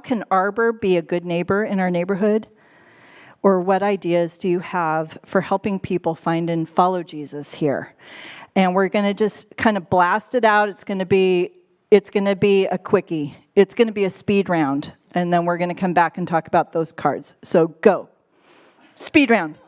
can Arbor be a good neighbor in our neighborhood? Or what ideas do you have for helping people find and follow Jesus here? And we're going to just kind of blast it out. It's going to be a quickie. It's going to be a speed round. And then we're going to come back and talk about those cards. So go. Speed round.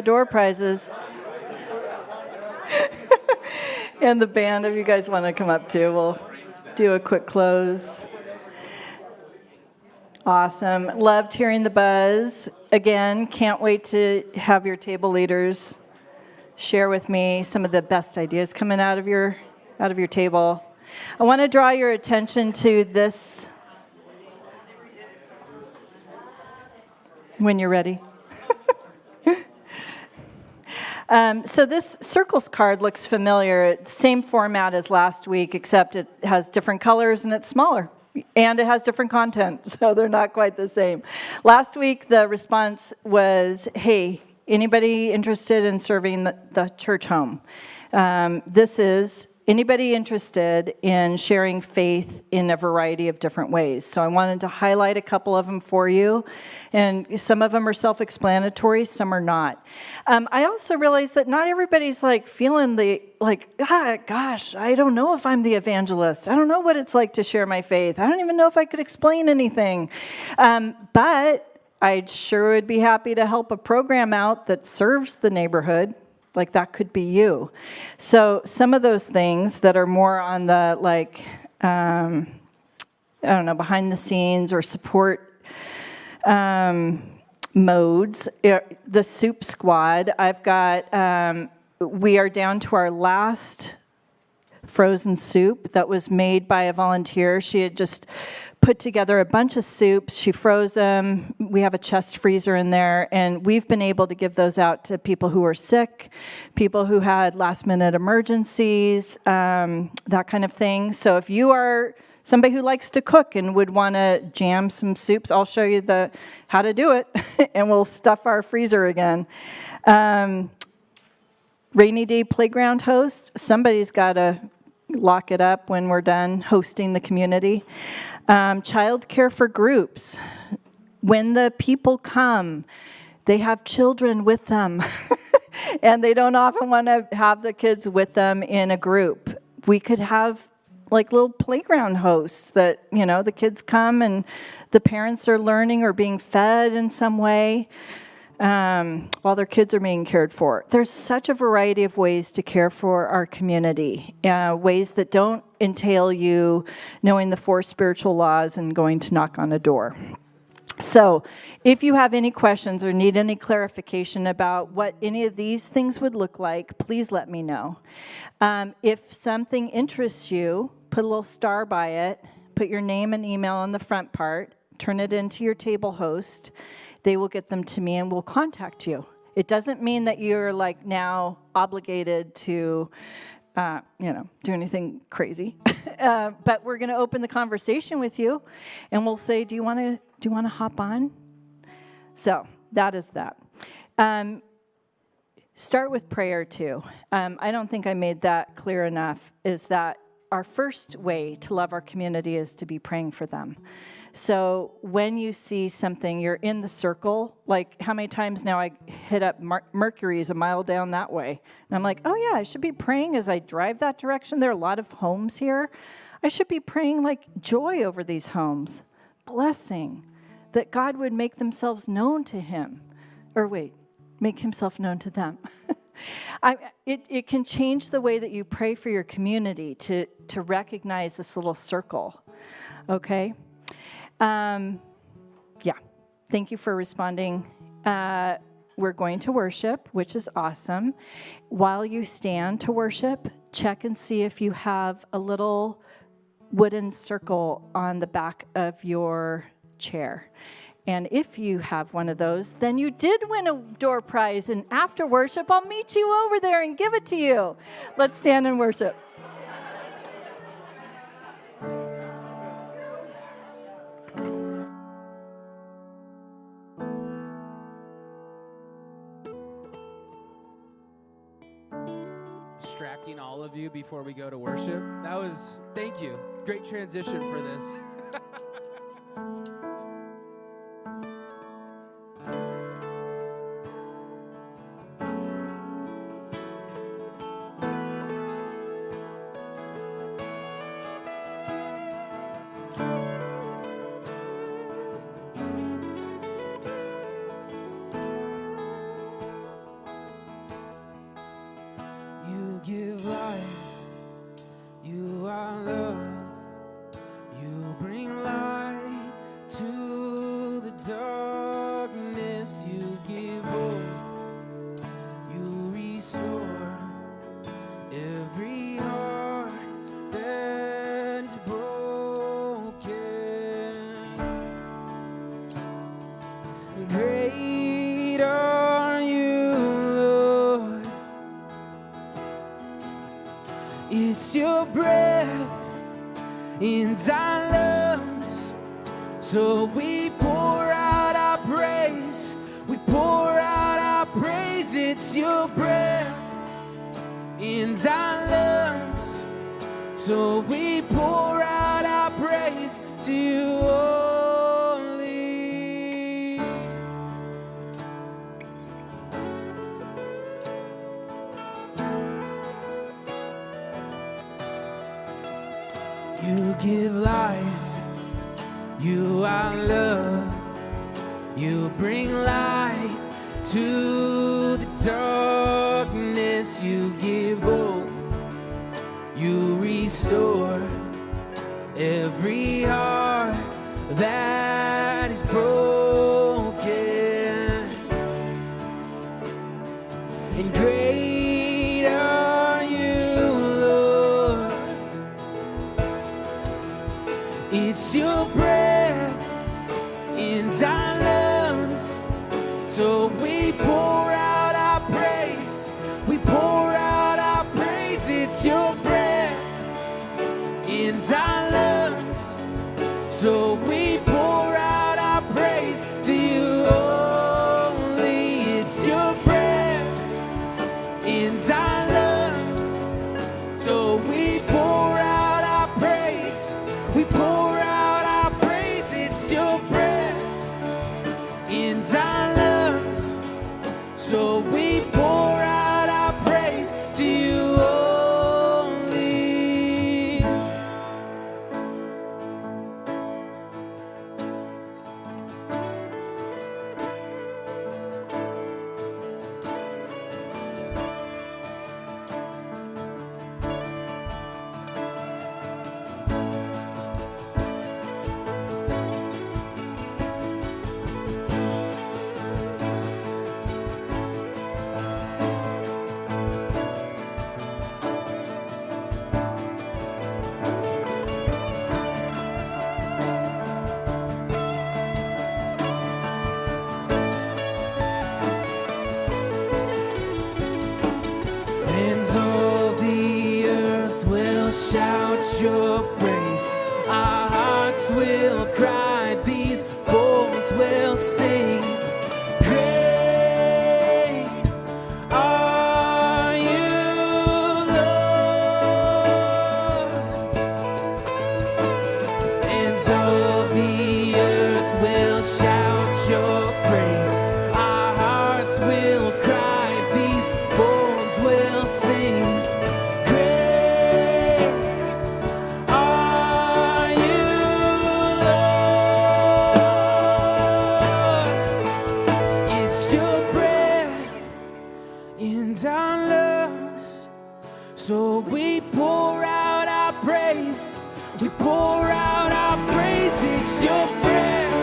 the door prizes. And the band, if you guys want to come up too, we'll do a quick close. Awesome. Loved hearing the buzz. Again, can't wait to have your table leaders share with me some of the best ideas coming out of your table. I want to draw your attention to this when you're ready. So this circles card looks familiar. Same format as last week, except it has different colors and it's smaller. And it has different content, so they're not quite the same. Last week, the response was, hey, anybody interested in serving the church home? This is anybody interested in sharing faith in a variety of different ways. So I wanted to highlight a couple of them for you. And some of them are self-explanatory, some are not. I also realized that not everybody's feeling gosh, I don't know if I'm the evangelist. I don't know what it's like to share my faith. I don't even know if I could explain anything. But I sure would be happy to help a program out that serves the neighborhood. That could be you. So some of those things that are more on the behind the scenes or support modes. The soup squad, I've got, we are down to our last frozen soup that was made by a volunteer. She had just put together a bunch of soups. She froze them. We have a chest freezer in there, and we've been able to give those out to people who are sick, people who had last-minute emergencies, that kind of thing. So if you are somebody who likes to cook and would want to jam some soups, I'll show you how to do it, and we'll stuff our freezer again. Rainy day playground host, somebody's got to lock it up when we're done hosting the community. Child care for groups. When the people come, they have children with them, and they don't often want to have the kids with them in a group. We could have little playground hosts that, the kids come and the parents are learning or being fed in some way. While their kids are being cared for. There's such a variety of ways to care for our community, ways that don't entail you knowing the 4 spiritual laws and going to knock on a door. So if you have any questions or need any clarification about what any of these things would look like, please let me know. If something interests you, put a little star by it, put your name and email on the front part, turn it into your table host. They will get them to me and we'll contact you. It doesn't mean that you're now obligated to, do anything crazy. But we're going to open the conversation with you, and we'll say, do you want to hop on? So that is that. Start with prayer too. I don't think I made that clear enough. Is that our first way to love our community is to be praying for them. So when you see something, you're in the circle, how many times now I hit up Mercury's a mile down that way. And I'm like, oh yeah, I should be praying as I drive that direction. There are a lot of homes here. I should be praying joy over these homes, blessing, that God would make themselves known to him. Make himself known to them. It can change the way that you pray for your community to recognize this little circle, okay? Thank you for responding. We're going to worship, which is awesome. While you stand to worship, check and see if you have a little wooden circle on the back of your chair. And if you have one of those, then you did win a door prize. And after worship, I'll meet you over there and give it to you. Let's stand and worship. Distracting all of you before we go to worship. Thank you. Great transition for this. Great are you, Lord. It's your breath in our lungs, so we pour out our praise. We pour out our praise. It's your breath in our lungs, so we pour out our praise to you only. You give life, you are love, you bring light to the darkness, you give hope, you restore every heart that is broken. And great are you, Lord. It's your breath in our lungs, so we pour out our praise. We pour out our praise. It's your breath in our lungs, so we pour out our praise to you only. It's your breath in our lungs, so we pour out our praise. We pour out our praise. It's your breath in our lungs, so we pour out our praise to you only. And all the earth will shout your praise. Our hearts will cry, these bones will sing. Great are you, Lord. And all the earth will shout your praise. Our hearts will cry, these bones will sing. Great are you, Lord. It's your breath in our lungs, so we pour out our praise. We pour out our praise. It's your breath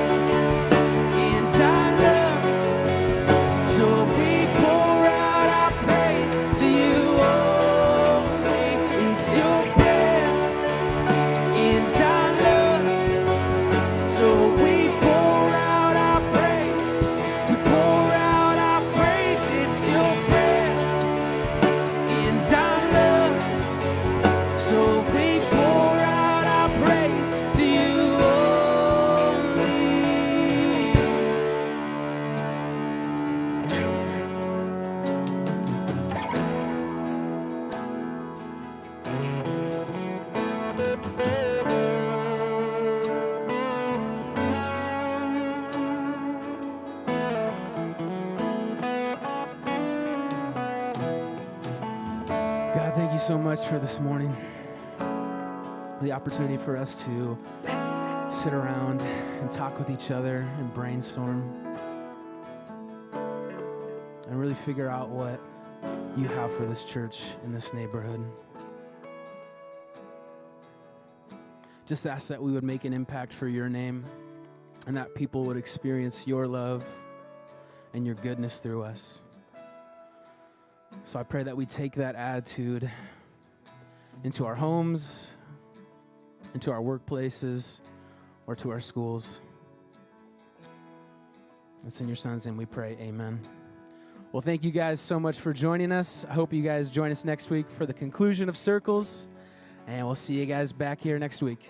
in our lungs, so we pour out our praise to you only. It's your breath in our lungs, so we pour out our praise. We pour out our praise. It's your breath in our lungs, so we pour out our praise to you only. God, thank you so much for this morning. The opportunity for us to sit around and talk with each other and brainstorm and really figure out what you have for this church in this neighborhood. Just ask that we would make an impact for your name and that people would experience your love and your goodness through us. So I pray that we take that attitude into our homes, into our workplaces, or to our schools. It's in your son's name we pray, amen. Well, thank you guys so much for joining us. I hope you guys join us next week for the conclusion of Circles, and we'll see you guys back here next week.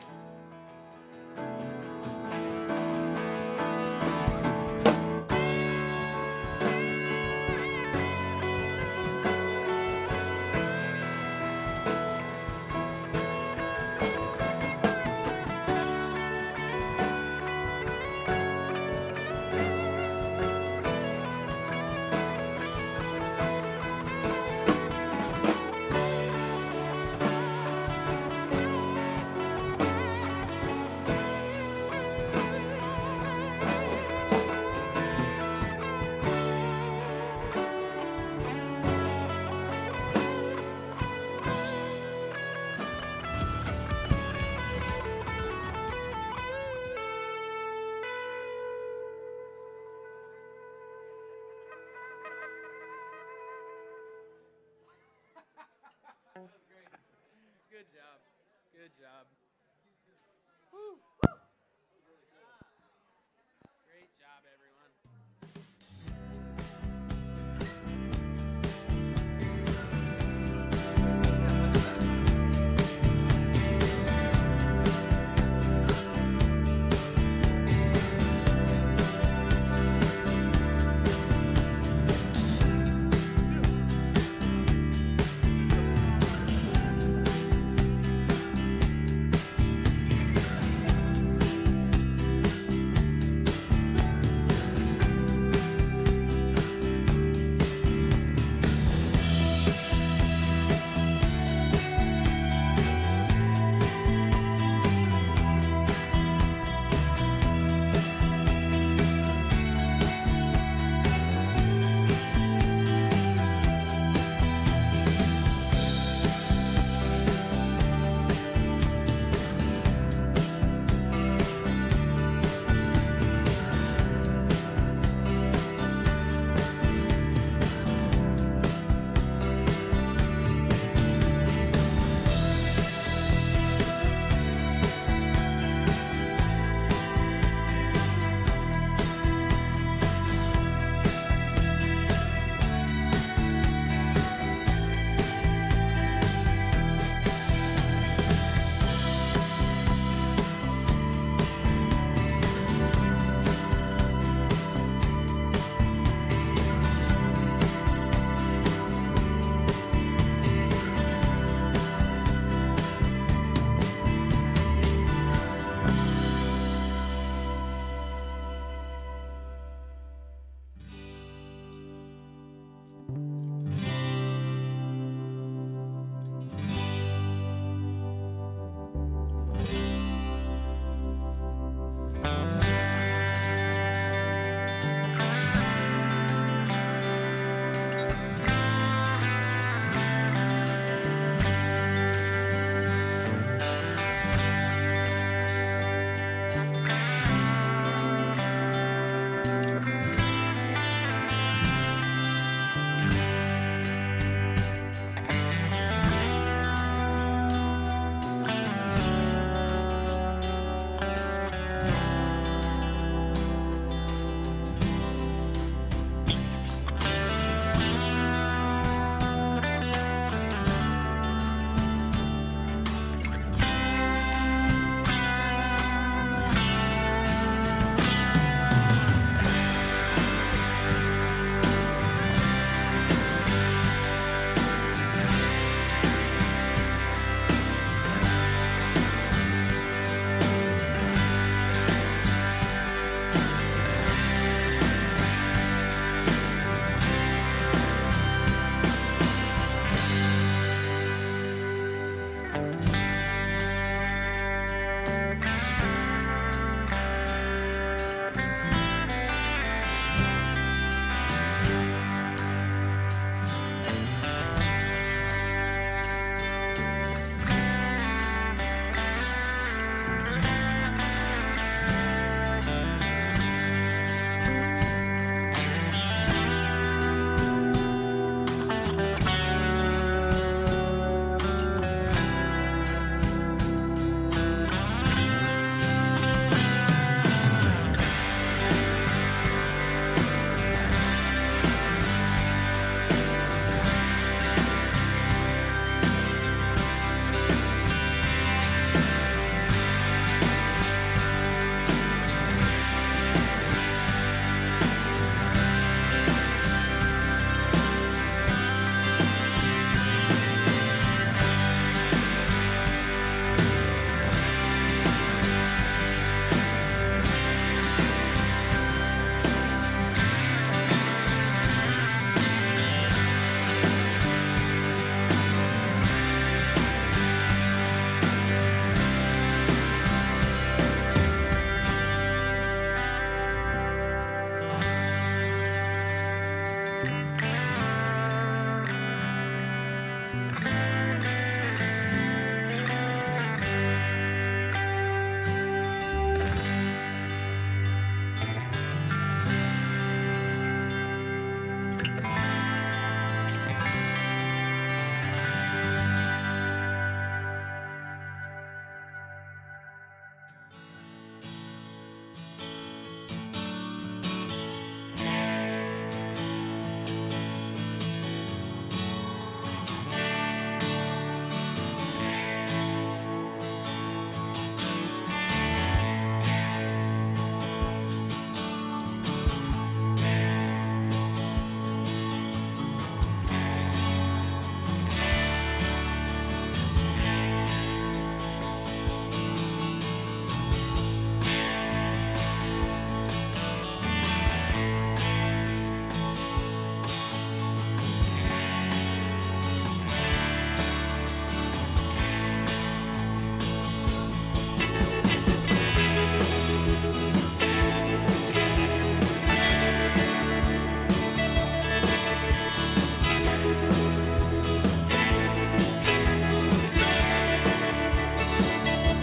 Good job. Good job.